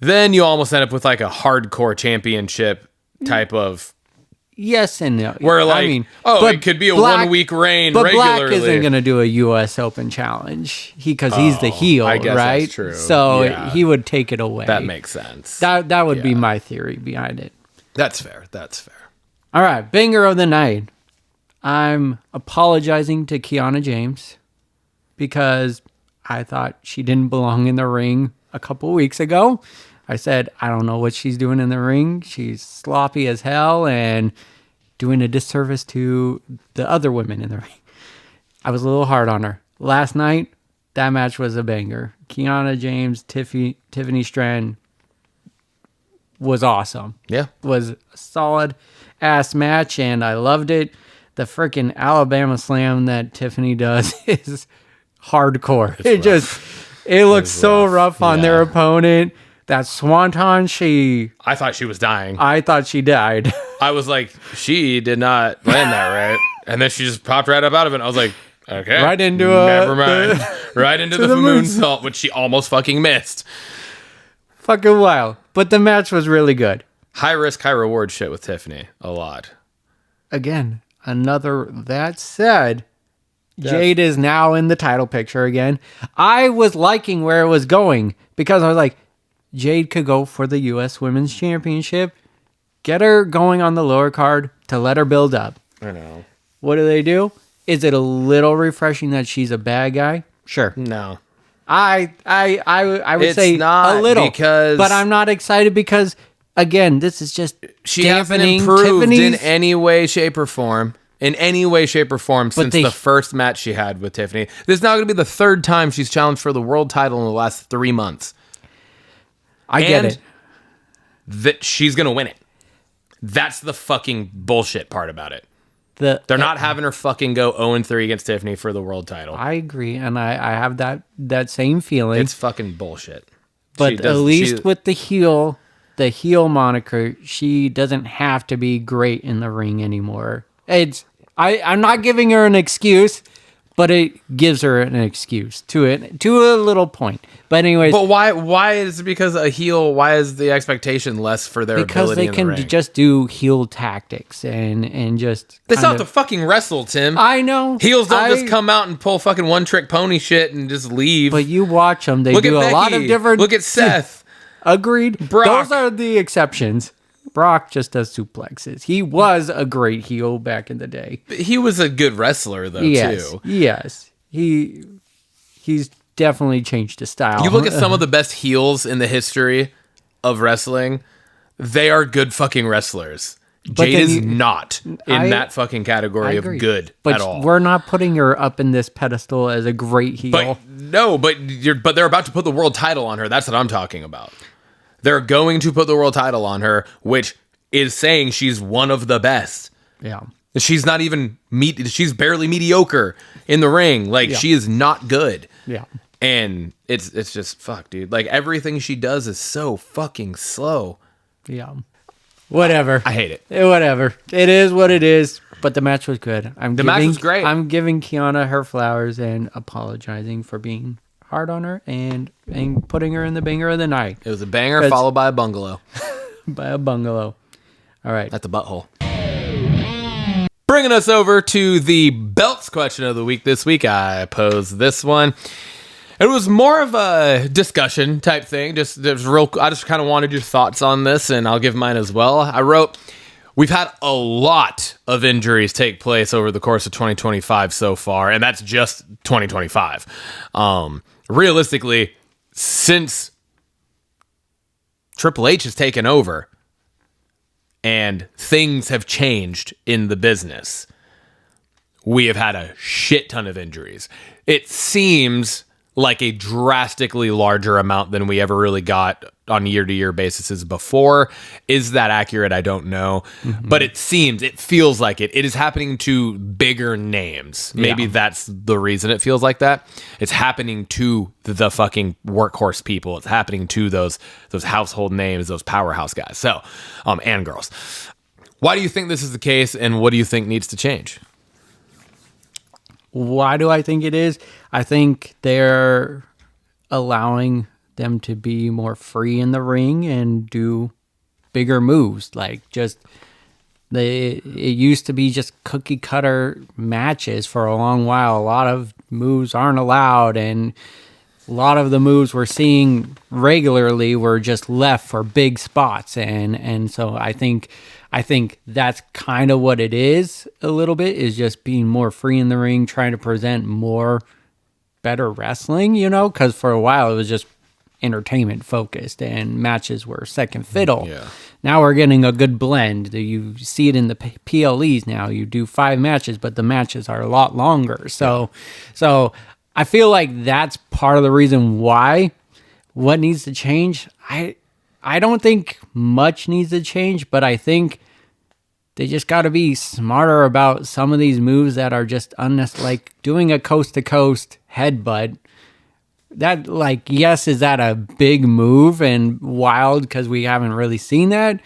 then you almost end up with a hardcore championship type of. Yes and no. Where it could be a 1 week reign but regularly. Black isn't going to do a U.S. Open challenge because he's the heel, I guess right? That's true. So he would take it away. That makes sense. That would be my theory behind it. That's fair. All right, banger of the night. I'm apologizing to Kiana James because I thought she didn't belong in the ring a couple weeks ago. I said, I don't know what she's doing in the ring. She's sloppy as hell and doing a disservice to the other women in the ring. I was a little hard on her. Last night, that match was a banger. Kiana James, Tiffany Strand was awesome. Yeah. Was a solid ass match, and I loved it. The freaking Alabama slam that Tiffany does is hardcore. It looks so rough on their opponent. That swanton, I thought she was dying. I thought she died. I was like, she did not land that right. And then she just popped right up out of it. I was like, okay. Right into never mind. Right into the moonsault, which she almost fucking missed. Fucking wild. But the match was really good. High risk, high reward shit with Tiffany. A lot. Again, that said, Jade is now in the title picture again. I was liking where it was going because I was like, Jade could go for the U.S. Women's Championship. Get her going on the lower card to let her build up. I know. What do? Is it a little refreshing that she's a bad guy? Sure. No. I would say a little, but I'm not excited because, again, this is just she hasn't improved in any way, shape, or form. In any way, shape, or form since the first match she had with Tiffany. This is now going to be the third time she's challenged for the world title in the last 3 months. I get it. That she's going to win it. That's the fucking bullshit part about it. They're not having her fucking go 0-3 against Tiffany for the world title. I agree, and I have that same feeling. It's fucking bullshit. But at least with the heel moniker, she doesn't have to be great in the ring anymore. I'm not giving her an excuse, but it gives her an excuse to a little point. But anyways, but why is it because a heel? Why is the expectation less for their because ability they in can the ring? just do heel tactics and just They still have to fucking wrestle, Tim. I know Heels don't just come out and pull fucking one trick pony shit and just leave. But you watch them; they Look do at a lot of Becky. different. Look at Seth. Agreed. Brock. Those are the exceptions. Brock just does suplexes. He was a great heel back in the day. He was a good wrestler though too. Yes. He's definitely changed his style. You look at some of the best heels in the history of wrestling, they are good fucking wrestlers. Jade is not in that fucking category of good at all. But we're not putting her up in this pedestal as a great heel. But they're about to put the world title on her. That's what I'm talking about. They're going to put the world title on her, which is saying she's one of the best. Yeah. She's not even she's barely mediocre in the ring. Like she is not good. Yeah. And it's just fuck, dude. Like everything she does is so fucking slow. Yeah. Whatever. I hate it. Whatever. It is what it is. But the match was good. Match was great. I'm giving Kiana her flowers and apologizing for being hard on her and putting her in the banger of the night. It was a banger followed by a bungalow. By a bungalow. All right. At the butthole. Bringing us over to the belts question of the week this week. I posed this one. It was more of a discussion type thing. I just kind of wanted your thoughts on this, and I'll give mine as well. I wrote, we've had a lot of injuries take place over the course of 2025 so far, and that's just 2025. Realistically, since Triple H has taken over and things have changed in the business, we have had a shit ton of injuries. It seems like a drastically larger amount than we ever really got on a year-to-year basis before. Is that accurate? I don't know. Mm-hmm. But it feels like it. It is happening to bigger names. Maybe that's the reason it feels like that. It's happening to the fucking workhorse people. It's happening to those household names, those powerhouse guys. So, and girls. Why do you think this is the case, and what do you think needs to change? Why do I think it is? I think they're allowing them to be more free in the ring and do bigger moves. Like it used to be just cookie cutter matches for a long while. A lot of moves aren't allowed, and a lot of the moves we're seeing regularly were just left for big spots. And so I think that's kind of what it is a little bit, is just being more free in the ring, trying to present more better wrestling, because for a while it was just entertainment focused and matches were second fiddle. Yeah. Now we're getting a good blend. You see it in the PLEs now. You do 5 matches, but the matches are a lot longer. So I feel like that's part of the reason why. What needs to change? I don't think much needs to change, but I think they just got to be smarter about some of these moves that are just unnecessary, like doing a coast-to-coast headbutt. That, yes, is that a big move and wild because we haven't really seen that?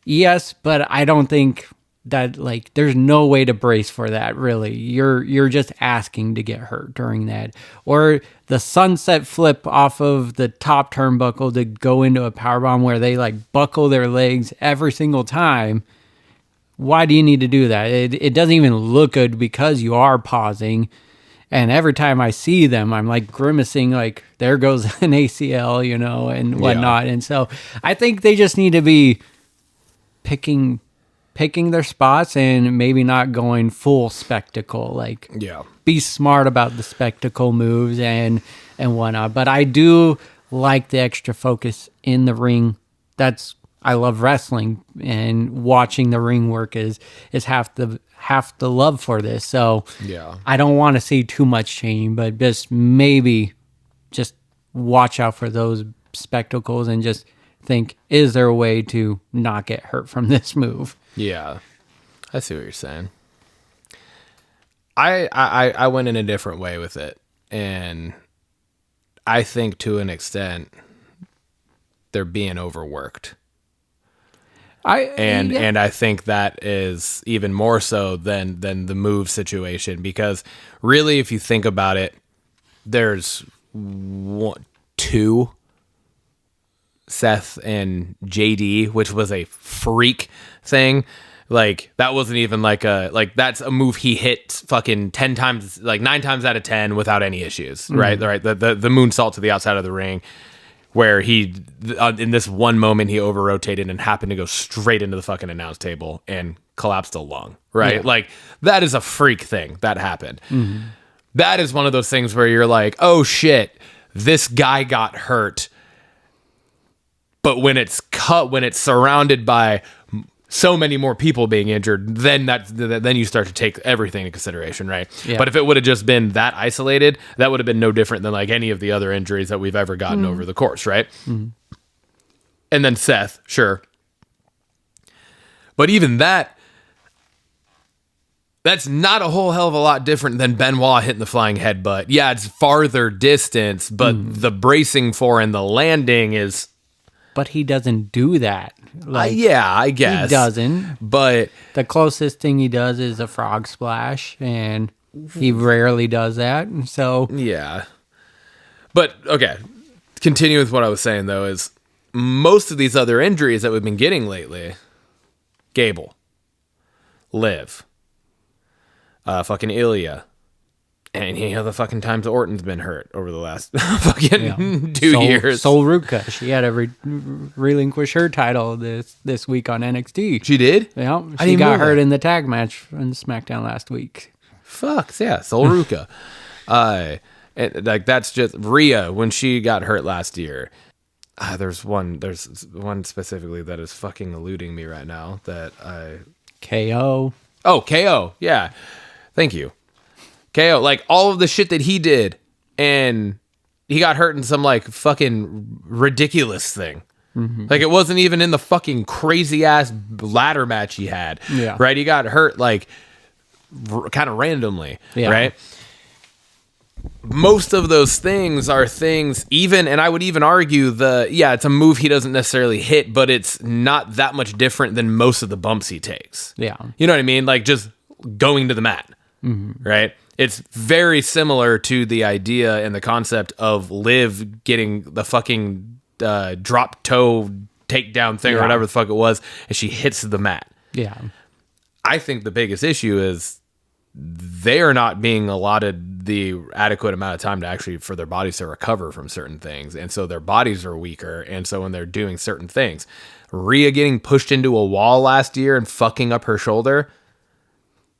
Yes, but I don't think that, there's no way to brace for that, really. You're just asking to get hurt during that. Or the sunset flip off of the top turnbuckle to go into a powerbomb where they, buckle their legs every single time. Why do you need to do that? It doesn't even look good because you are pausing. And every time I see them, I'm grimacing, there goes an ACL, and whatnot. Yeah. And so I think they just need to be picking their spots and maybe not going full spectacle. Be smart about the spectacle moves and whatnot. But I do like the extra focus in the ring. I love wrestling, and watching the ring work is half the love for this. So yeah, I don't want to see too much change, but just maybe just watch out for those spectacles and just think, is there a way to not get hurt from this move? Yeah, I see what you're saying. I went in a different way with it, and I think to an extent they're being overworked. And I think that is even more so than the move situation, because really, if you think about it, there's two, Seth and JD, which was a freak thing. Like, that wasn't even that's a move he hit fucking 10 times, like 9 times out of 10 without any issues, right? Right. The moonsault to the outside of the ring, where he, in this one moment, he over-rotated and happened to go straight into the fucking announce table and collapsed a lung, right? Yeah. Like, that is a freak thing that happened. That is one of those things where you're like, oh shit, this guy got hurt. But when it's surrounded by so many more people being injured, then you start to take everything into consideration, right? Yeah. But if it would have just been that isolated, that would have been no different than like any of the other injuries that we've ever gotten over the course, right? And then Seth, sure. But even that's not a whole hell of a lot different than Benoit hitting the flying headbutt. Yeah, it's farther distance, but the bracing for and the landing is... But he doesn't do that. Yeah, I guess. He doesn't. But the closest thing he does is a frog splash, and he rarely does that. So yeah. But okay, continue with what I was saying though, is most of these other injuries that we've been getting lately, Gable, Liv, fucking Ilya, and any of the fucking times Orton's been hurt over the last fucking 2 years. Sol Ruka, she had to relinquish her title this week on NXT. She did? Yeah, she got hurt in the tag match on SmackDown last week. Fuck, yeah, Sol Ruka. And like, that's just Rhea when she got hurt last year. There's one specifically that is fucking eluding me right now that I... KO. Oh, KO, yeah. Thank you. KO, like all of the shit that he did, and he got hurt in some like fucking ridiculous thing. Like, it wasn't even in the fucking crazy ass ladder match he had. Yeah. Right? He got hurt like kind of randomly. Yeah. Right? Most of those things are things, even, and I would even argue it's a move he doesn't necessarily hit, but it's not that much different than most of the bumps he takes. Yeah. You know what I mean? Like, just going to the mat. Right? It's very similar to the idea and the concept of Liv getting the fucking drop toe takedown thing or whatever the fuck it was, and she hits the mat. Yeah. I think the biggest issue is they are not being allotted the adequate amount of time to actually for their bodies to recover from certain things, and so their bodies are weaker, and so when they're doing certain things, Rhea getting pushed into a wall last year and fucking up her shoulder,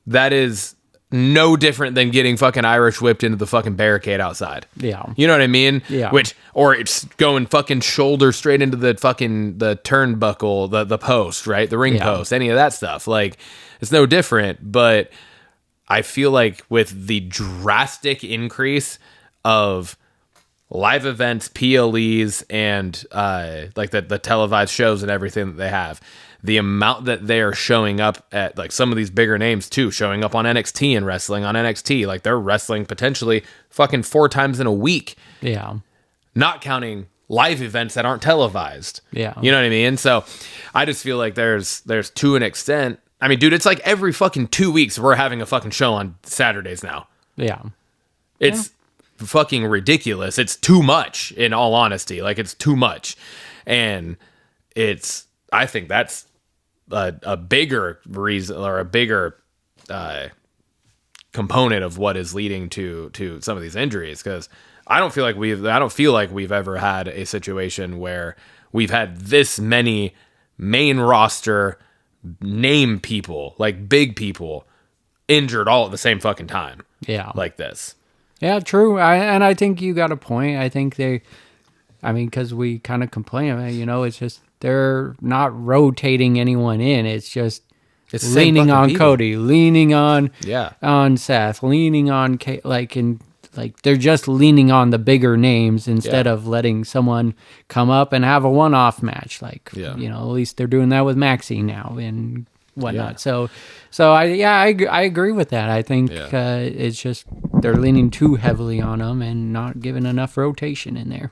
that is no different than getting fucking Irish whipped into the fucking barricade outside. Yeah. You know what I mean? Yeah. Or it's going fucking shoulder straight into the fucking, the turnbuckle, the post, right? The ring post, any of that stuff. Like, it's no different, but I feel like with the drastic increase of live events, PLEs, and like the televised shows and everything that they have, the amount that they are showing up at, like, some of these bigger names too, showing up on NXT and wrestling on NXT, like they're wrestling potentially fucking 4 times in a week. Yeah. Not counting live events that aren't televised. Yeah. You know what I mean? So I just feel like there's to an extent, I mean, dude, it's like every fucking 2 weeks we're having a fucking show on Saturdays now. Yeah. It's fucking ridiculous. It's too much, in all honesty. Like, it's too much. And I think that's a bigger reason, or a bigger component of what is leading to some of these injuries, because I don't feel like we've ever had a situation where we've had this many main roster name people, like big people, injured all at the same fucking time. Yeah. Like this. Yeah, true. I think you got a point. I think because we kind of complain, it's just they're not rotating anyone in. It's just leaning on people. Cody, leaning on Seth, leaning on Like they're just leaning on the bigger names instead of letting someone come up and have a one-off match. Like, at least they're doing that with Maxie now and whatnot. So I agree with that. I think it's just they're leaning too heavily on them and not giving enough rotation in there.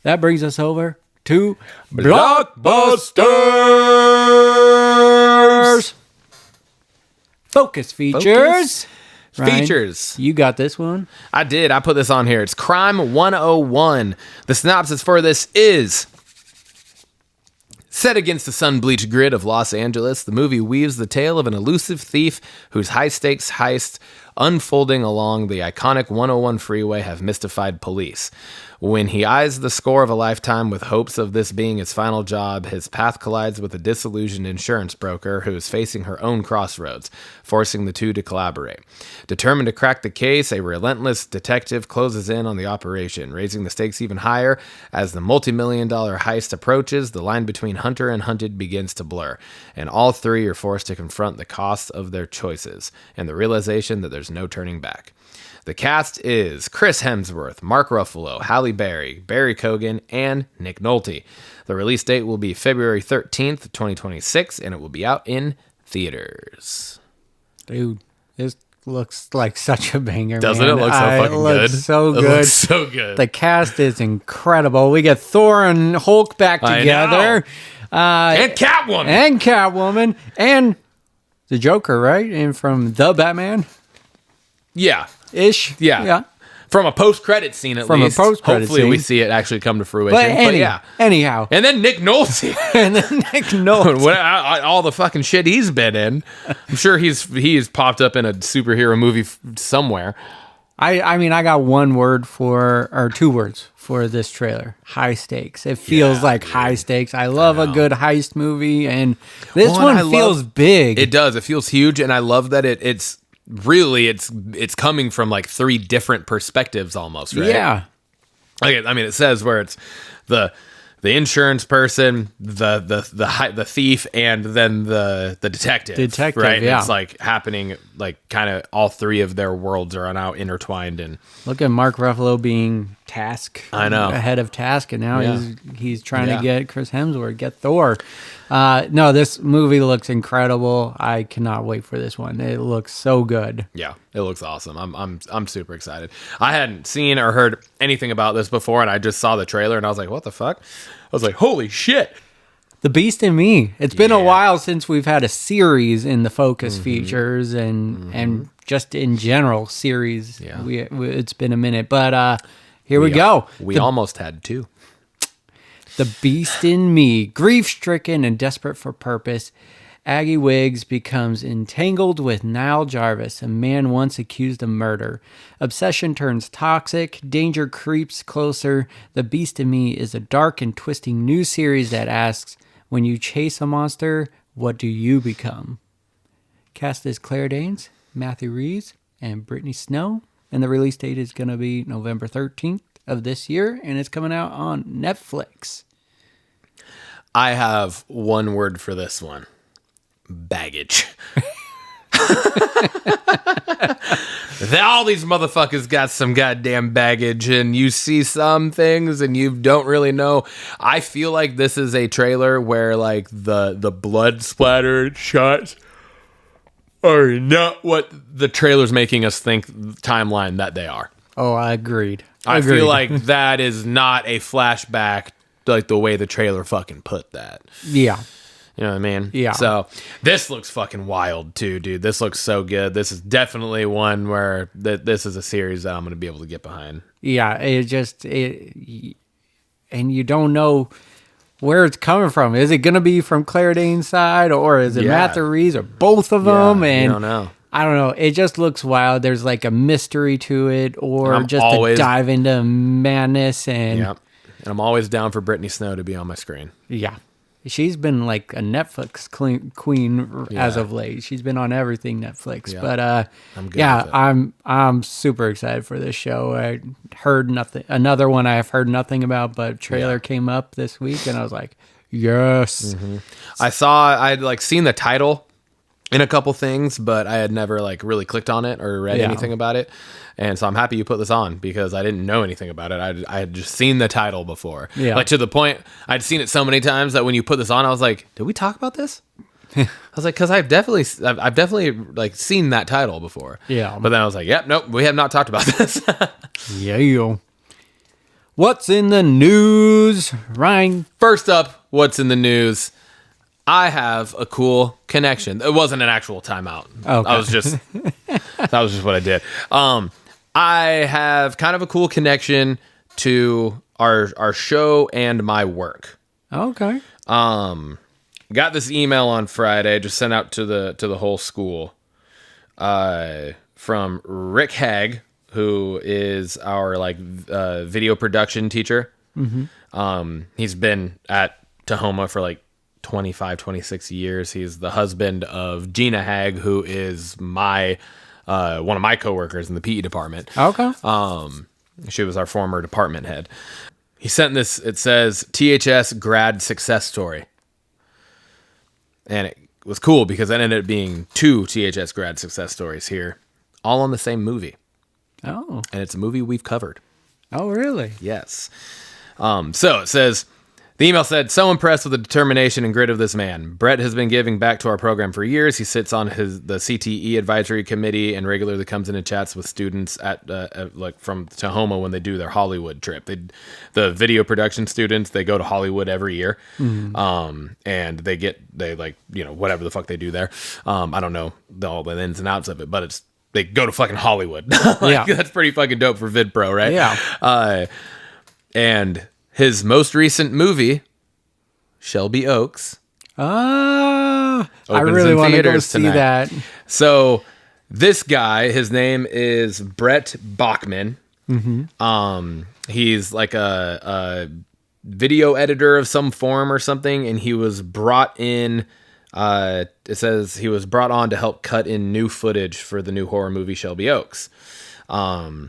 That brings us over to Blockbusters. Focus features. Ryan, Features. You got this one? I did. I put this on here. It's Crime 101. The synopsis for this is: set against the sun-bleached grid of Los Angeles, the movie weaves the tale of an elusive thief whose high-stakes heist unfolding along the iconic 101 freeway have mystified police. When he eyes the score of a lifetime with hopes of this being his final job, his path collides with a disillusioned insurance broker who is facing her own crossroads, forcing the two to collaborate. Determined to crack the case, a relentless detective closes in on the operation, raising the stakes even higher. As the multi-million-dollar heist approaches, the line between hunter and hunted begins to blur, and all three are forced to confront the costs of their choices and the realization that there's no turning back. The cast is Chris Hemsworth, Mark Ruffalo, Halle Berry, Barry Keoghan, and Nick Nolte. The release date will be February 13th, 2026, and it will be out in theaters. Dude, this looks like such a banger, Doesn't man. it look so fucking good? So It good. looks so good. The cast is incredible. We get Thor and Hulk back I together. And Catwoman! And Catwoman. And the Joker, right? And from The Batman? Yeah. Ish. Yeah. From a post-credit scene, at least. post-credit Hopefully we scene. see it actually come to fruition. But yeah. anyhow. And then Nick Nolte. And then Nick Nolte. All the fucking shit he's been in. I'm sure he's popped up in a superhero movie somewhere. I mean, I got one word or two words for this trailer. High stakes. It feels like high stakes. I love a good heist movie, and this one feels big. It does. It feels huge, and I love that it's really it's coming from like three different perspectives almost, right? Yeah. Like, I mean, it says where it's the insurance person, the thief, and then the detective. Right? Yeah. It's like happening, like kind of all three of their worlds are now intertwined. And Look at Mark Ruffalo being Task. I know. Ahead of Task, and now he's trying to Yeah. get Chris Hemsworth, get Thor. No, this movie looks incredible. I cannot wait for this one. It looks so good. yeah, it looks awesome. I'm super excited. I hadn't seen or heard anything about this before, and I just saw the trailer, and I was like, what the fuck? I was like, holy shit. The Beast in Me. It's been a while since we've had a series in the focus features and just in general series. Yeah. It's been a minute, but here we go. We almost had two. The Beast in Me. Grief-stricken and desperate for purpose, Aggie Wiggs becomes entangled with Niall Jarvis, a man once accused of murder. Obsession turns toxic, danger creeps closer. The Beast in Me is a dark and twisting new series that asks, when you chase a monster, what do you become? Cast is Claire Danes, Matthew Reeves, and Brittany Snow. And the release date is going to be November 13th of this year, and it's coming out on Netflix. I have one word for this one. Baggage. All these motherfuckers got some goddamn baggage, and you see some things and you don't really know. I feel like this is a trailer where like the blood splattered shots are not what the trailer's making us think timeline that they are. Oh, I agreed. I feel like that is not a flashback like the way the trailer fucking put that. Yeah. You know what I mean? Yeah. So this looks fucking wild too, dude. This looks so good. This is definitely one where this is a series that I'm going to be able to get behind. Yeah, and you don't know where it's coming from. Is it going to be from Claire Danes' side, or is it Matthew Reeves, or both of them? And you don't know. I don't know. It just looks wild. There's like a mystery to it, or I'm just always- a dive into madness. And Yep. And I'm always down for Brittany Snow to be on my screen. yeah, she's been like a Netflix queen as of late. She's been on everything Netflix. Yeah. But I'm good with it. I'm super excited for this show. I heard nothing. Another one I've heard nothing about, but trailer came up this week, and I was like, yes. I'd like seen the title, in a couple things, but I had never like really clicked on it or read anything about it. And so I'm happy you put this on because I didn't know anything about it. I had just seen the title before. Yeah. Like to the point I'd seen it so many times that when you put this on, I was like, did we talk about this? I was like, because I've definitely like seen that title before. Yeah. But then I was like, yep, nope, we have not talked about this. Yeah. What's in the news, Ryan? First up, what's in the news? I have a cool connection. It wasn't an actual timeout. Okay. That was just what I did. I have kind of a cool connection to our show and my work. Okay. Got this email on Friday, just sent out to the whole school, from Rick Hagg, who is our like video production teacher. Mm-hmm. He's been at Tahoma for like 25, 26 years. He's the husband of Gina Hagg, who is my one of my coworkers in the PE department. Okay. She was our former department head. He sent this. It says THS grad success story. And it was cool because it ended up being 2 THS grad success stories here, all on the same movie. Oh. And it's a movie we've covered. Oh, really? Yes. So it says, the email said, so impressed with the determination and grit of this man. Brett has been giving back to our program for years. He sits on the CTE advisory committee and regularly comes in and chats with students at like from Tahoma when they do their Hollywood trip. The video production students, they go to Hollywood every year. Mm-hmm. And they like, you know, whatever the fuck they do there. I don't know all the ins and outs of it, but they go to fucking Hollywood. Like, that's pretty fucking dope for VidPro, right? Yeah. And his most recent movie, Shelby Oaks. I really want to go see that. So this guy, his name is Brett Bachman. Mm-hmm. He's like a video editor of some form or something, and he was brought in. It says he was brought on to help cut in new footage for the new horror movie Shelby Oaks. So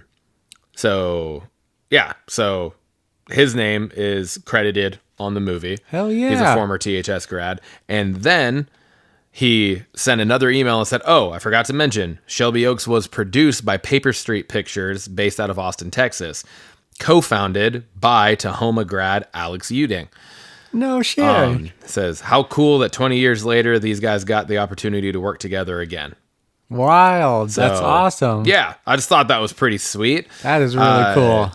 his name is credited on the movie. Hell yeah. He's a former THS grad. And then he sent another email and said, oh, I forgot to mention, Shelby Oaks was produced by Paper Street Pictures based out of Austin, Texas, co-founded by Tahoma grad Alex Uding. No shit. Says, how cool that 20 years later, these guys got the opportunity to work together again. Wild. That's awesome. Yeah, I just thought that was pretty sweet. That is really cool.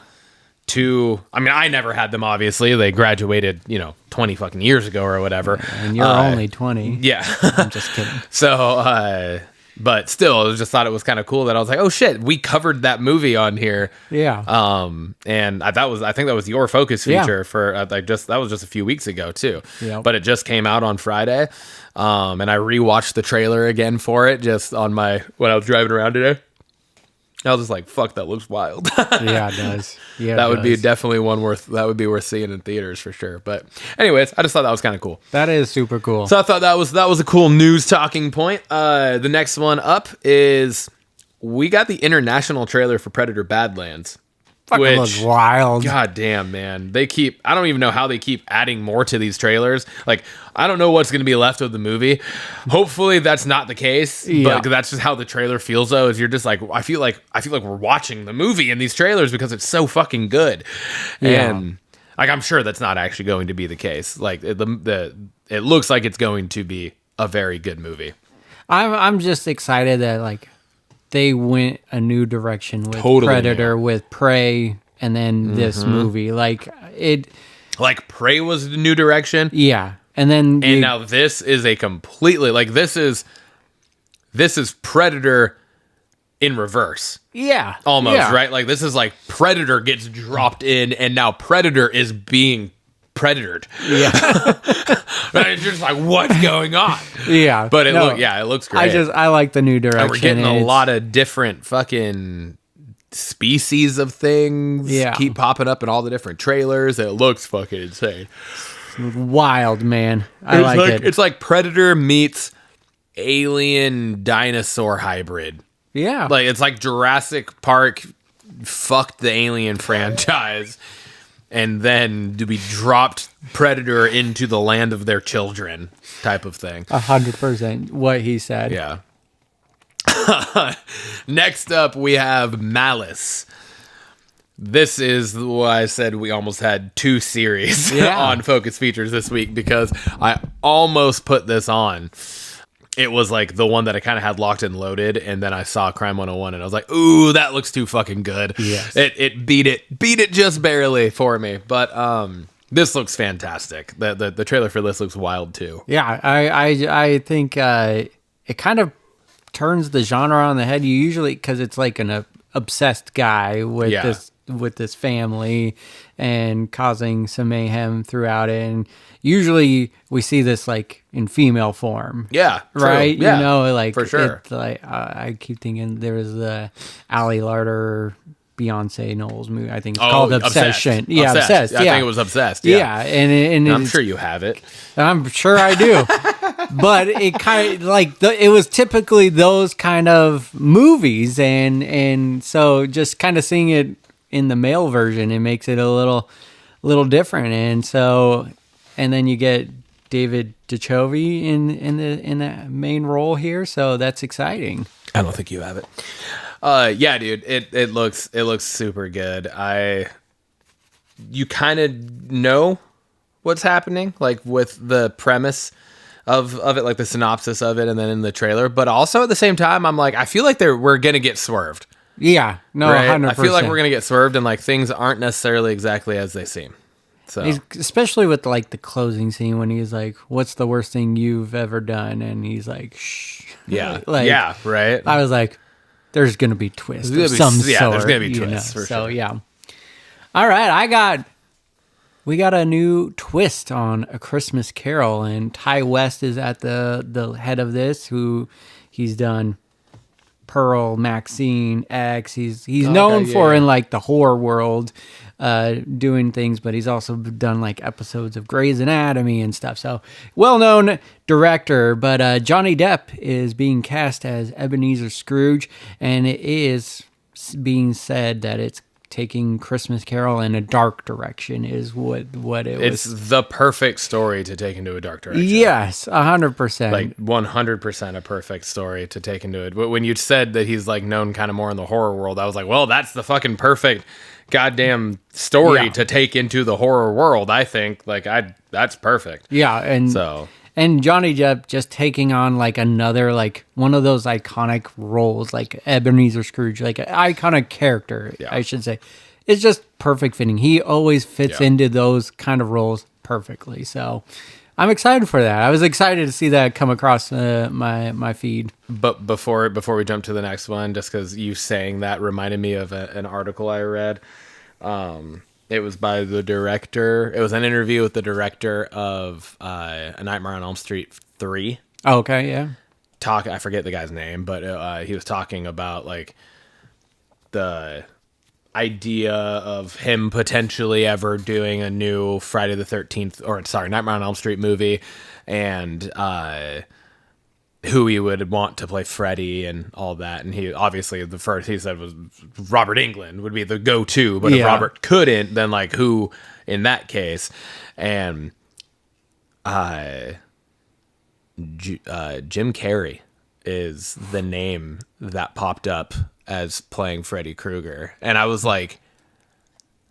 I never had them, obviously. They graduated, 20 fucking years ago or whatever. And you're only 20. Yeah. I'm just kidding. So, but still, I just thought it was kind of cool that I was like, oh shit, we covered that movie on here. Yeah. And I think that was your focus feature for that was just a few weeks ago too. Yeah. But it just came out on Friday. And I rewatched the trailer again for it just when I was driving around today. I was just like, fuck, that looks wild. Yeah, it does. Yeah, that would be definitely that would be worth seeing in theaters for sure. But anyways, I just thought that was kind of cool. That is super cool. So I thought that was a cool news talking point. The next one up is we got the international trailer for Predator Badlands. Fucking looks wild. God damn, man. I don't even know how they keep adding more to these trailers. Like, I don't know what's going to be left of the movie. Hopefully that's not the case. Yeah. But that's just how the trailer feels though, is you're just like, I feel like we're watching the movie in these trailers because it's so fucking good. Yeah. And like, I'm sure that's not actually going to be the case. Like it looks like it's going to be a very good movie. I'm just excited that like they went a new direction with Predator, with Prey, and then this movie. Like Prey was the new direction. Yeah. And then now this is a completely this is Predator in reverse. Yeah. Almost, yeah. right? Like this is like Predator gets dropped in and now Predator is being predatored. Yeah. And you're just like, what's going on? Yeah. But it looks great. I like the new direction. And we're getting a lot of different fucking species of things keep popping up in all the different trailers. It looks fucking insane. Wild, man. I like it. It's like Predator meets alien dinosaur hybrid. Yeah. Like it's like Jurassic Park fucked the Alien franchise. and then to be dropped predator into the land of their children type of thing. 100% what he said. Yeah. Next up, we have Malice. This is why I said we almost had 2 series on Focus Features this week, because I almost put this on. It was like the one that I kind of had locked and loaded, and then I saw Crime 101, and I was like, ooh, that looks too fucking good. Yes. It beat it just barely for me, but this looks fantastic. The trailer for this looks wild too. Yeah, I think it kind of turns the genre on the head. You usually, because it's like an obsessed guy with this family and causing some mayhem throughout it, and usually we see this like in female form. Yeah, true. Right. Yeah, you know, like for sure. It's like I keep thinking there was the Ali Larter Beyonce Knowles movie. I think it's called Obsession. Yeah, Obsessed. I think it was Obsessed. Yeah, and I'm sure you have it. I'm sure I do. But it kind of like it was typically those kind of movies, and so just kind of seeing it in the male version, it makes it a little different, and then you get David Duchovny in that main role here, so that's exciting. I don't think you have it. Yeah, dude, it looks super good. You kind of know what's happening, like with the premise of it, like the synopsis of it, and then in the trailer. But also at the same time, I'm like, I feel like we're gonna get swerved. Yeah, no, right? 100%. I feel like we're gonna get swerved, and like things aren't necessarily exactly as they seem. So especially with like the closing scene when he's like, "What's the worst thing you've ever done?" and he's like, "Shh." Yeah, like, yeah, right. I was like, "There's gonna be twists of some sort." Yeah, there's gonna be twists for so, sure. Yeah. All right, we got a new twist on A Christmas Carol, and Ty West is at the head of this. He's done Pearl, Maxine, X. He's known for in like the horror world, doing things, but he's also done like episodes of Grey's Anatomy and stuff. So well-known director. But Johnny Depp is being cast as Ebenezer Scrooge, and it is being said that it's taking Christmas Carol in a dark direction is what it was. It's the perfect story to take into a dark direction. Yes, 100%. Like 100% a perfect story to take into it. But when you said that he's like known kind of more in the horror world, I was like, well, that's the fucking perfect goddamn story to take into the horror world. I think that's perfect. Yeah, and Johnny Depp just taking on like another, like one of those iconic roles, like Ebenezer Scrooge, like an iconic character, I should say. It's just perfect fitting. He always fits into those kind of roles perfectly. So I'm excited for that. I was excited to see that come across my feed. But before we jump to the next one, just because you saying that reminded me of an article I read. It was by the director. It was an interview with the director of A Nightmare on Elm Street 3. Oh, okay, yeah. I forget the guy's name, but he was talking about like the idea of him potentially ever doing a new Friday the 13th, Nightmare on Elm Street movie, and who he would want to play Freddy and all that. And he obviously the first he said was Robert Englund would be the go-to, but if Robert couldn't, then like who in that case? And Jim Carrey is the name that popped up as playing Freddy Krueger, and I was like,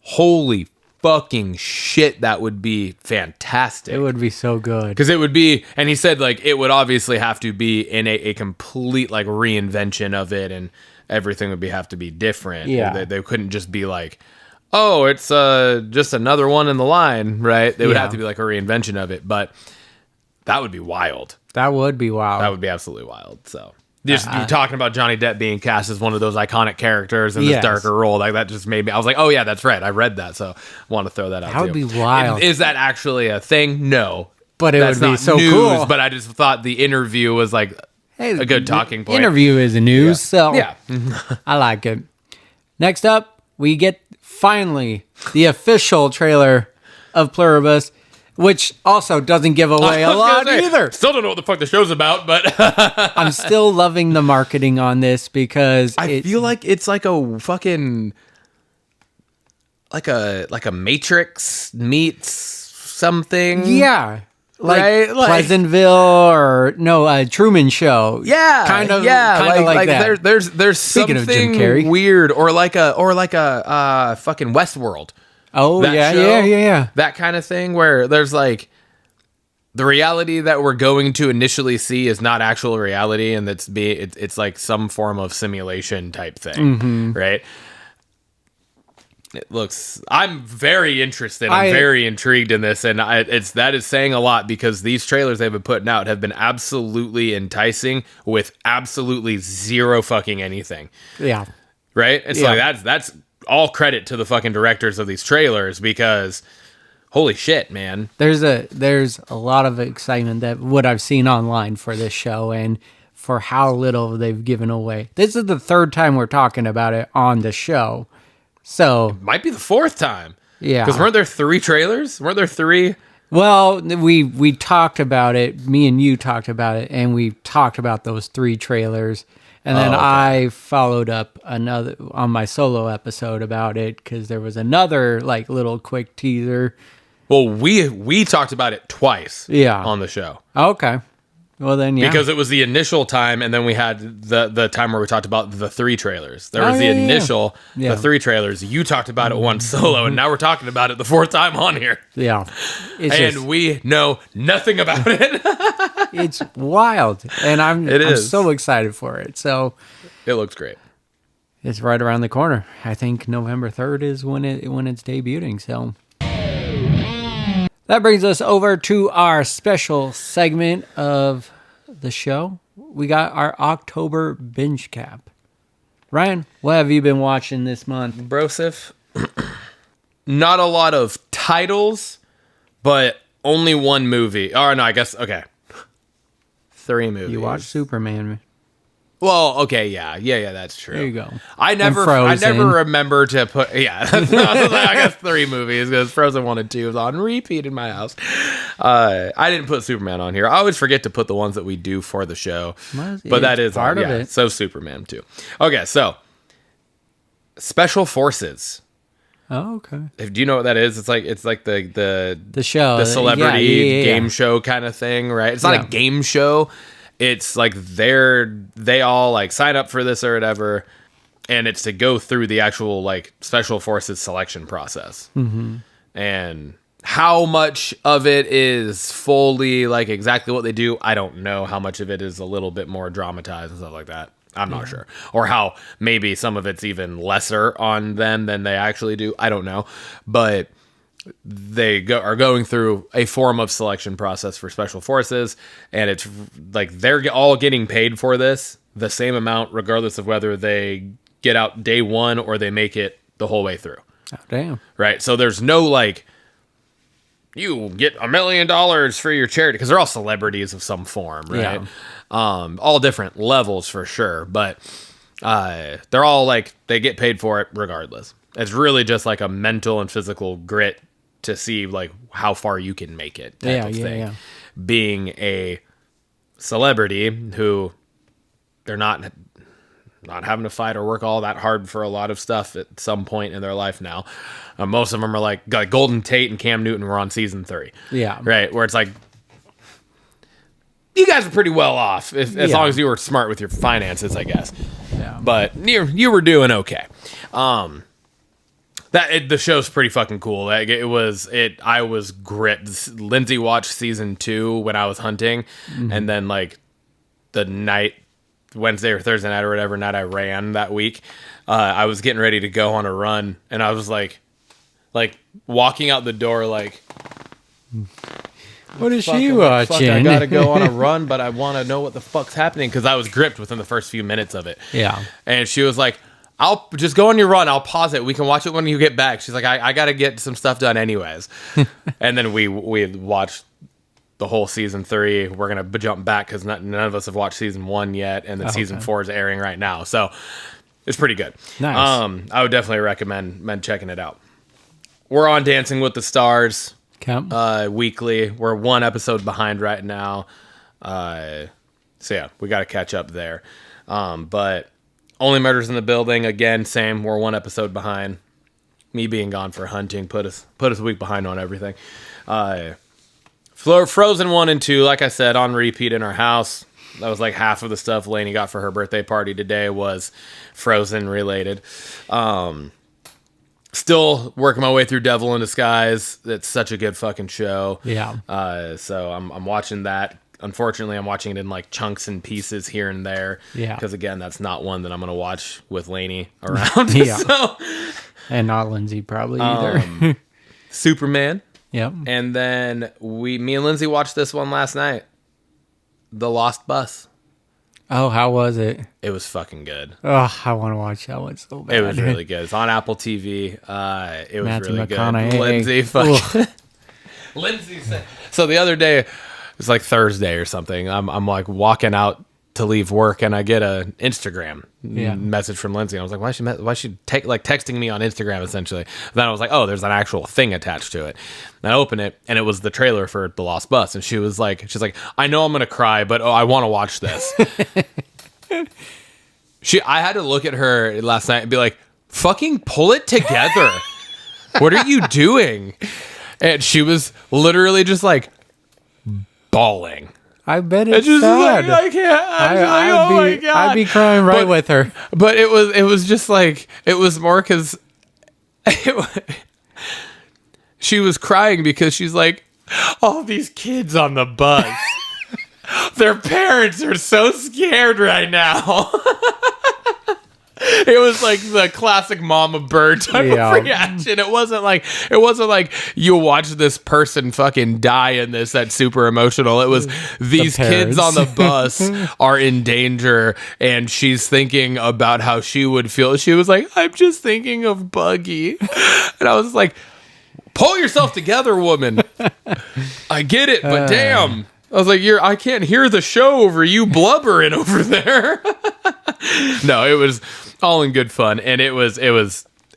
holy fucking shit, that would be fantastic. It would be so good. Because it would be, and he said like it would obviously have to be in a complete like reinvention of it, and everything would have to be different. Yeah. They couldn't just be like, oh, it's just another one in the line, right? They would have to be like a reinvention of it, but that would be wild. That would be wild. That would be absolutely wild. So just you talking about Johnny Depp being cast as one of those iconic characters in this darker role, like that just made me. I was like, oh yeah, that's right. I read that, so I want to throw that out. That would be wild. Is that actually a thing? No, but it would be so news, cool. But I just thought the interview was like a good talking point. Interview is news, so yeah. I like it. Next up, we get finally the official trailer of Pluribus, which also doesn't give away a lot either. Still don't know what the fuck the show's about, but I'm still loving the marketing on this because I feel like it's like a fucking like a Matrix meets something. Yeah. Like Right? Like- Pleasantville or Truman Show. Yeah, Kind of like that. There's Speaking of something Jim Carrey. weird, or like a fucking Westworld. Oh, That yeah, show, yeah. that kind of thing, where there's like the reality that we're going to initially see is not actual reality, and it's like some form of simulation type thing, right? I'm very interested. I'm very intrigued in this, and that is saying a lot, because these trailers they've been putting out have been absolutely enticing with absolutely zero fucking anything. Yeah. Right? It's like that's all credit to the fucking directors of these trailers, because holy shit, man. There's a lot of excitement that what I've seen online for this show and for how little they've given away. This is the third time we're talking about it on the show. So Might be the fourth time. yeah. Because weren't there 3 trailers? Weren't there 3? Well, we talked about it. Me and you talked about it, and we talked about those 3 trailers. And then I followed up another on my solo episode about it, because there was another like little quick teaser. Well, we talked about it twice on the show. Okay. Well then, yeah. Because it was the initial time, and then we had the time where we talked about the 3 trailers. There was the initial, the 3 trailers. You talked about it once solo, and now we're talking about it the 4th time on here. Yeah. And we know nothing about it. It's wild, and I'm so excited for it. So it looks great. It's right around the corner. I think November 3rd is when it's debuting. So that brings us over to our special segment of the show. We got our October Bingecap. Ryan, what have you been watching this month? Brosif, not a lot of titles, but only one movie. Oh, no, I guess, okay. 3 movies. You watched Superman. Well, okay, yeah, that's true. There you go. I never remember to put, I guess 3 movies, because Frozen 1 and 2 is on repeat in my house. I didn't put Superman on here. I always forget to put the ones that we do for the show, but that is part of it. So Superman too. Okay, so Special Forces. Oh, okay. Do you know what that is? It's like the show, the celebrity game show kind of thing, right? It's not a game show. It's like they all like sign up for this or whatever, and it's to go through the actual like Special Forces selection process. Mm-hmm. And how much of it is fully like exactly what they do, I don't know. How much of it is a little bit more dramatized and stuff like that, I'm not sure. Or how maybe some of it's even lesser on them than they actually do, I don't know. But they are going through a form of selection process for Special Forces, and it's like they're all getting paid for this the same amount regardless of whether they get out day 1 or they make it the whole way through. Oh, damn. Right? So there's no like, you get $1 million for your charity, because they're all celebrities of some form, right? Yeah. All different levels for sure, but they're all like, they get paid for it regardless. It's really just like a mental and physical grit to see like how far you can make it type of thing. Yeah. Being a celebrity who they're not having to fight or work all that hard for a lot of stuff at some point in their life now. Most of them are like Golden Tate and Cam Newton were on season 3. Yeah. Right. Where it's like, you guys are pretty well off as long as you were smart with your finances, I guess. Yeah. But you were doing okay. The show's pretty fucking cool. Like I was grit. Lindsay watched season 2 when I was hunting, and then like the night, Wednesday or Thursday night or whatever night I ran that week, I was getting ready to go on a run, and I was like walking out the door like, what is she watching? I gotta go on a run, but I want to know what the fuck's happening, because I was gripped within the first few minutes of it. Yeah. And she was like, I'll just go on your run. I'll pause it. We can watch it when you get back. She's like, I got to get some stuff done anyways. And then we watched the whole season 3. We're going to jump back because none of us have watched season 1 yet. And then season 4 is airing right now. So it's pretty good. Nice. I would definitely recommend checking it out. We're on Dancing with the Stars weekly. We're 1 episode behind right now. So yeah, we got to catch up there. But Only Murders in the Building, again, same. We're 1 episode behind. me being gone for hunting put us a week behind on everything. Frozen 1 and 2, like I said, on repeat in our house. That was like half of the stuff Lainey got for her birthday party today was Frozen related. Still working my way through Devil in Disguise. It's such a good fucking show. Yeah. So I'm watching that. Unfortunately, I'm watching it in like chunks and pieces here and there. Yeah. Because again, that's not one that I'm going to watch with Lainey around. Yeah. So, And not Lindsay probably either. Superman. Yep. And then me and Lindsay watched this one last night. The Lost Bus. Oh, how was it? It was fucking good. Oh, I want to watch that one so bad. It was really good. It's on Apple TV. It was Matthew really McConaughey. good. Lindsay fucking Lindsay said. So the other day, it was like Thursday or something. I'm like walking out to leave work, and I get a Instagram message from Lindsay. I was like, why is she texting me on Instagram essentially? Then I was like, oh, there's an actual thing attached to it. And I open it, and it was the trailer for The Lost Bus. And she's like, I know I'm gonna cry, but I want to watch this. I had to look at her last night and be like, fucking pull it together. What are you doing? And she was literally just like bawling. I bet it's just sad. like, I can't. Oh my God. I'd be crying right with her. But it was just like, it was more because she was crying because she's like, all these kids on the bus, their parents are so scared right now. It was like the classic mama bird type of reaction. It wasn't like you watch this person fucking die in this. That's super emotional. It was these kids on the bus are in danger, and she's thinking about how she would feel. She was like, I'm just thinking of Buggy. And I was like, pull yourself together, woman. I get it, but damn. I was like, I can't hear the show over you blubbering over there. No, it was all in good fun, and it was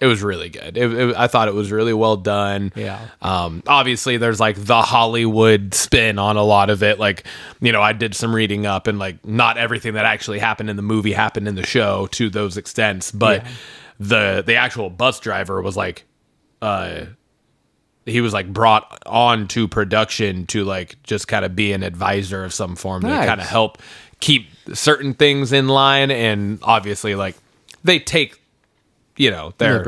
really good. I thought it was really well done. Yeah. Obviously, there's like the Hollywood spin on a lot of it. Like, I did some reading up, and like not everything that actually happened in the movie happened in the show to those extents. But the actual bus driver was like, he was like brought on to production to like just kind of be an advisor of some form to kind of help keep certain things in line. And obviously, like, they take their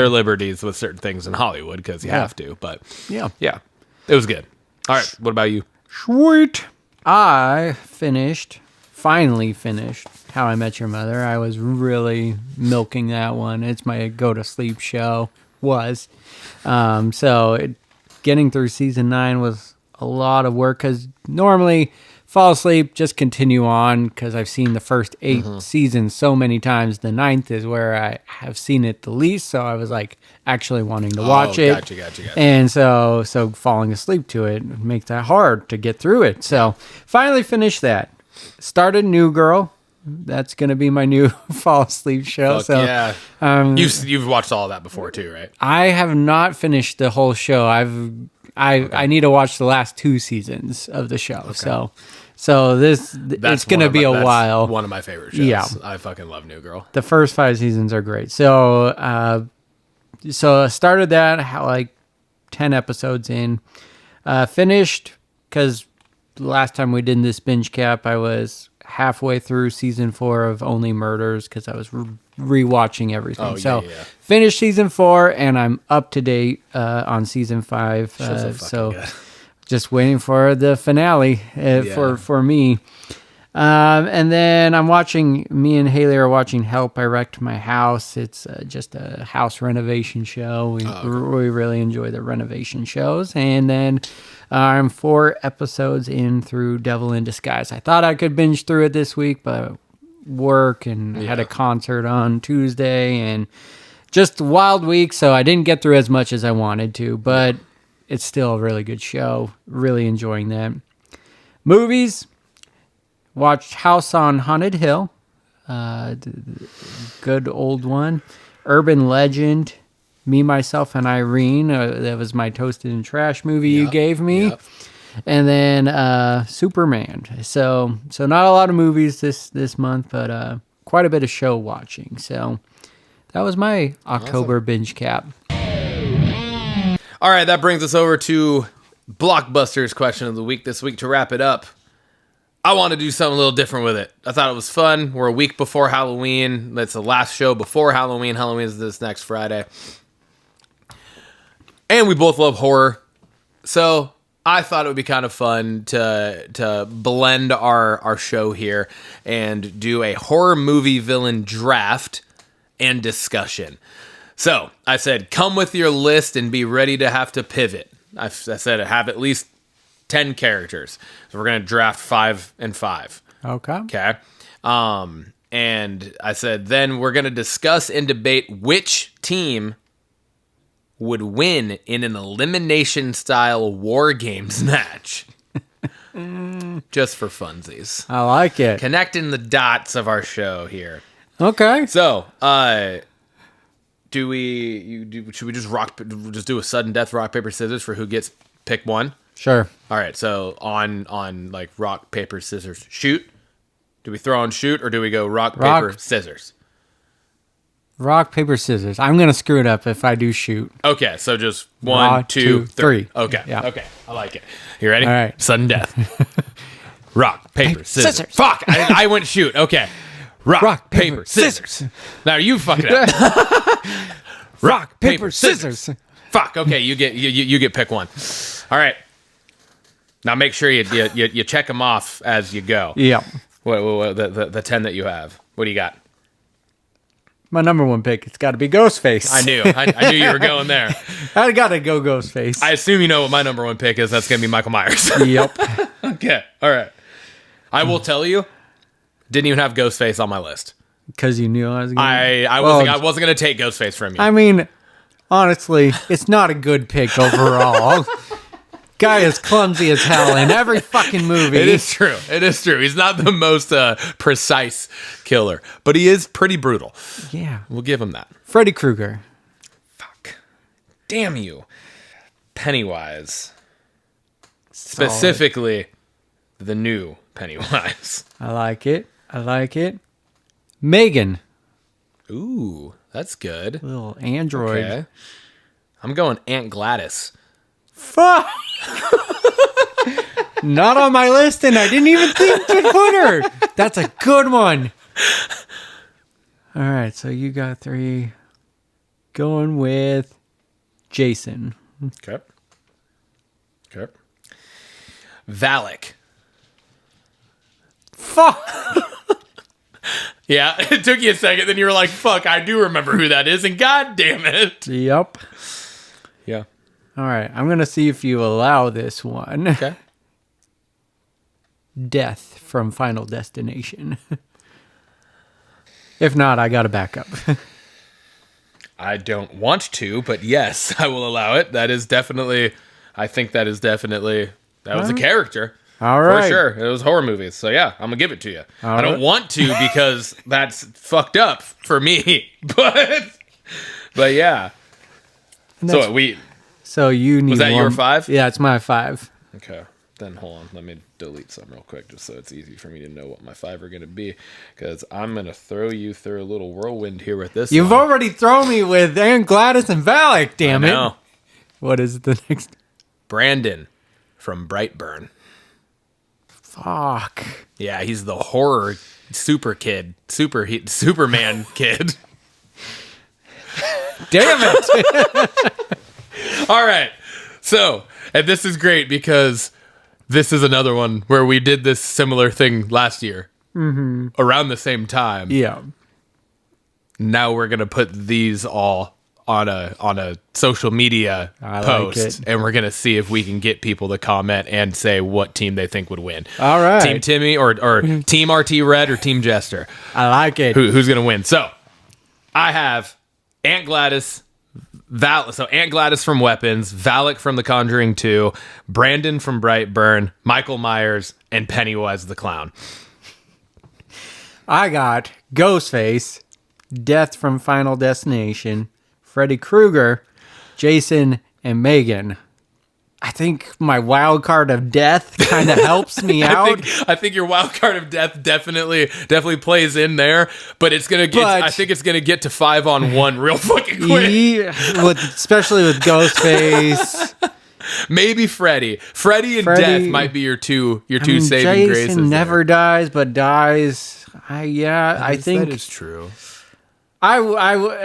liberties with certain things in Hollywood because you have to. But yeah, it was good. All right, what about you? Sweet. I finally finished How I Met Your Mother. I was really milking that one. It's my go to sleep show. Getting through season 9 was a lot of work because normally fall asleep, just continue on because I've seen the first 8 seasons so many times. The 9th is where I have seen it the least, so I was like actually wanting to watch it. Gotcha. And so falling asleep to it makes that hard to get through it. So finally finished that. Started New Girl. That's going to be my new fall asleep show. You've watched all of that before too, right? I have not finished the whole show. I need to watch the last 2 seasons of the show. Okay. So it's going to be a while. One of my favorite shows. Yeah. I fucking love New Girl. The first 5 seasons are great. So I started that like 10 episodes in. Finished because the last time we did this binge cap, I was halfway through season 4 of Only Murders because I was rewatching everything. Finished season 4 and I'm up to date on season 5. So just waiting for the finale for me. And then me and Haley are watching Help, I Wrecked My House. It's just a house renovation show. We really enjoy the renovation shows. And then I'm 4 episodes in through Devil in Disguise. I thought I could binge through it this week, but work and had a concert on Tuesday and just a wild week, so I didn't get through as much as I wanted to, but it's still a really good show. Really enjoying that. Movies. Watched House on Haunted Hill. Good old one. Urban Legend. Me, Myself, and Irene. That was my Toasted and Trash movie you gave me. Yep. And then Superman. So not a lot of movies this month, but quite a bit of show watching. So that was my October binge cap. All right, that brings us over to Blockbusters question of the week this week. To wrap it up, I want to do something a little different with it. I thought it was fun. We're a week before Halloween. That's the last show before Halloween. Halloween is this next Friday. And we both love horror. So I thought it would be kind of fun to blend our show here and do a horror movie villain draft and discussion. So I said, come with your list and be ready to have to pivot. I said have at least 10 characters. So we're going to draft 5 and 5. Okay. And I said, then we're going to discuss and debate which team would win in an elimination style war games match. Just for funsies. I like it. Connecting the dots of our show here. Okay. So, should we just do a sudden death rock paper scissors for who gets pick one? Sure. All right. So on like rock paper scissors shoot. Do we throw on shoot or do we go rock paper scissors? Rock, paper, scissors. I'm going to screw it up if I do shoot. Okay, so just 1, 2, 3. Okay, yeah. Okay. I like it. You ready? All right. Sudden death. Rock, paper, scissors. Fuck, I went shoot. Okay. Rock, paper, scissors. Now you fuck it up. Rock, paper, scissors. Fuck, okay, you get pick one. All right. Now make sure you check them off as you go. Yeah. What the 10 that you have. What do you got? My number one pick, it's got to be Ghostface. I knew you were going there. I got to go Ghostface. I assume you know what my number one pick is. That's going to be Michael Myers. Yep. Okay. All right. I will tell you, didn't even have Ghostface on my list. Because you knew I was going to... I wasn't going to take Ghostface from you. I mean, honestly, it's not a good pick overall. Guy is clumsy as hell in every fucking movie. It is true. He's not the most precise killer, but he is pretty brutal. Yeah. We'll give him that. Freddy Krueger. Fuck. Damn you. Pennywise. Solid. Specifically, the new Pennywise. I like it. Megan. Ooh, that's good. Little android. Okay. I'm going Aunt Gladys. Fuck. Not on my list, and I didn't even think to put her. That's a good one. All right, so you got 3. Going with Jason. Okay. Valak. Fuck. Yeah, it took you a second, then you were like, fuck, I do remember who that is, and god damn it. Yep. Yeah. All right, I'm going to see if you allow this one. Okay. Death from Final Destination. If not, I got to back up. I don't want to, but yes, I will allow it. That was definitely a character. All right. For sure. It was horror movies. So yeah, I'm going to give it to you. I don't want to because that's fucked up for me. But yeah. So you need Was that one. your 5? Yeah, it's my 5. Okay. Then hold on. Let me delete some real quick just so it's easy for me to know what my 5 are going to be. Because I'm going to throw you through a little whirlwind here with this You've one. already thrown me with Aunt Gladys and Valak, damn it. No. What is the next? Brandon from Brightburn. Fuck. Yeah, he's the horror Superman kid. Damn it. All right. So, and this is great because this is another one where we did this similar thing last year. Mm-hmm. Around the same time. Yeah. Now we're going to put these all on a social media post, and we're going to see if we can get people to comment and say what team they think would win. All right. Team Timmy or Team RT Red or Team Jester. I like it. Who's going to win? So, I have Aunt Gladys, so Aunt Gladys from Weapons, Valak from The Conjuring 2, Brandon from Brightburn, Michael Myers, and Pennywise the Clown. I got Ghostface, Death from Final Destination, Freddy Krueger, Jason, and Megan. I think my wild card of death kind of helps me out. I think your wild card of death definitely plays in there, but I think it's gonna get to 5-on-1 real fucking quick. Especially with Ghostface. Maybe Freddy and Death might be your two saving graces. Jason never dies, but dies. I think that is true. I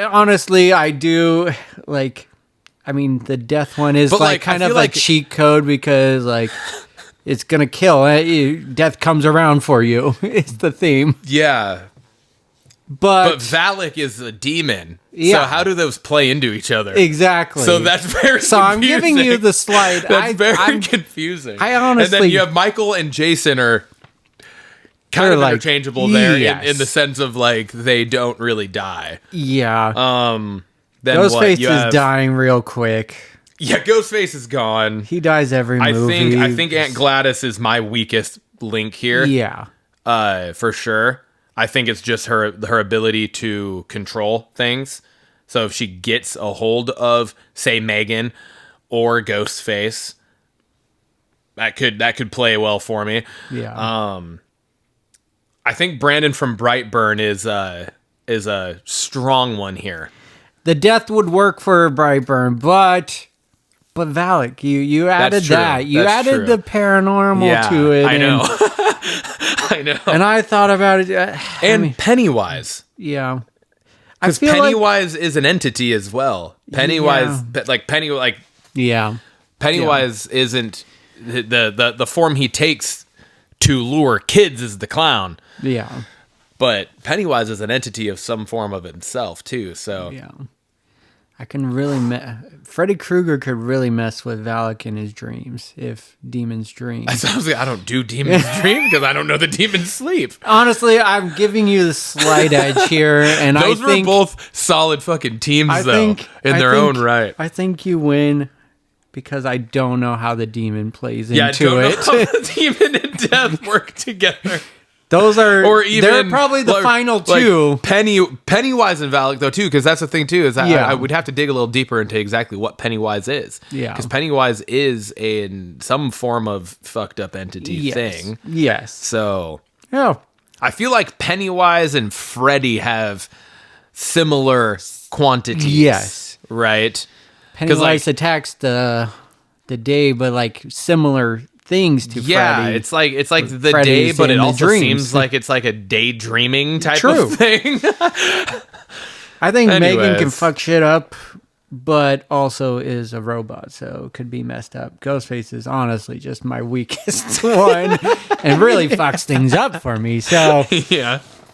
honestly, I do like. I mean, the death one is kind of like cheat code because it's gonna kill. Death comes around for you. It's the theme. Yeah, but Valak is a demon. Yeah. So how do those play into each other? Exactly. So that's very confusing. I'm giving you the slight. That's very confusing. I honestly... And then you have Michael and Jason are kind of interchangeable there in the sense of they don't really die. Yeah. Then Ghostface is dying real quick. Yeah, Ghostface is gone. He dies every movie. I think Aunt Gladys is my weakest link here. Yeah. For sure. I think it's just her ability to control things. So if she gets a hold of, say, Megan or Ghostface, that could play well for me. Yeah. I think Brandon from Brightburn is a strong one here. The death would work for Brightburn, but Valak, you added that. You added the paranormal to it. I know. I know. And I thought about it. And Pennywise. Yeah. Because Pennywise is an entity as well. Pennywise, Pennywise isn't the form he takes to lure kids is the clown. Yeah. But Pennywise is an entity of some form of himself too. So yeah, I can really. Freddy Krueger could really mess with Valak in his dreams if demons dream. I don't do demons dream because I don't know the demons sleep. Honestly, I'm giving you the slight edge here, and those were both solid fucking teams in their own right. I think you win. Because I don't know how the demon plays into it. Yeah, I don't know how the demon and death work together. Those are, they're probably the final two. Pennywise and Valak though too, because that's the thing too. Is I would have to dig a little deeper into exactly what Pennywise is. Yeah, because Pennywise is in some form of fucked up entity thing. Yes. So yeah, I feel like Pennywise and Freddy have similar quantities. Yes. Right. Pennywise attacks the day, but similar things to Freddy. Yeah, it's like the Freddy's day, but it also seems like it's like a daydreaming type of thing. I think Megan can fuck shit up, but also is a robot, so could be messed up. Ghostface is honestly just my weakest one, and really fucks things up for me. So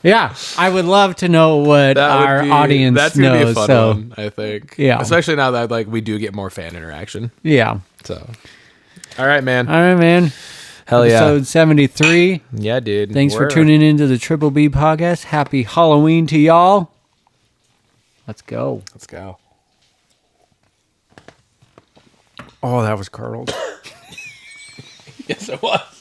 yeah, I would love to know what our audience knows. That's gonna be a fun one, I think. Yeah, especially now that we do get more fan interaction. Yeah. So, all right, man. Hell yeah. Episode 73. Yeah, dude. Thanks for tuning into the Triple B podcast. Happy Halloween to y'all. Let's go. Oh, that was curdled. Yes, it was.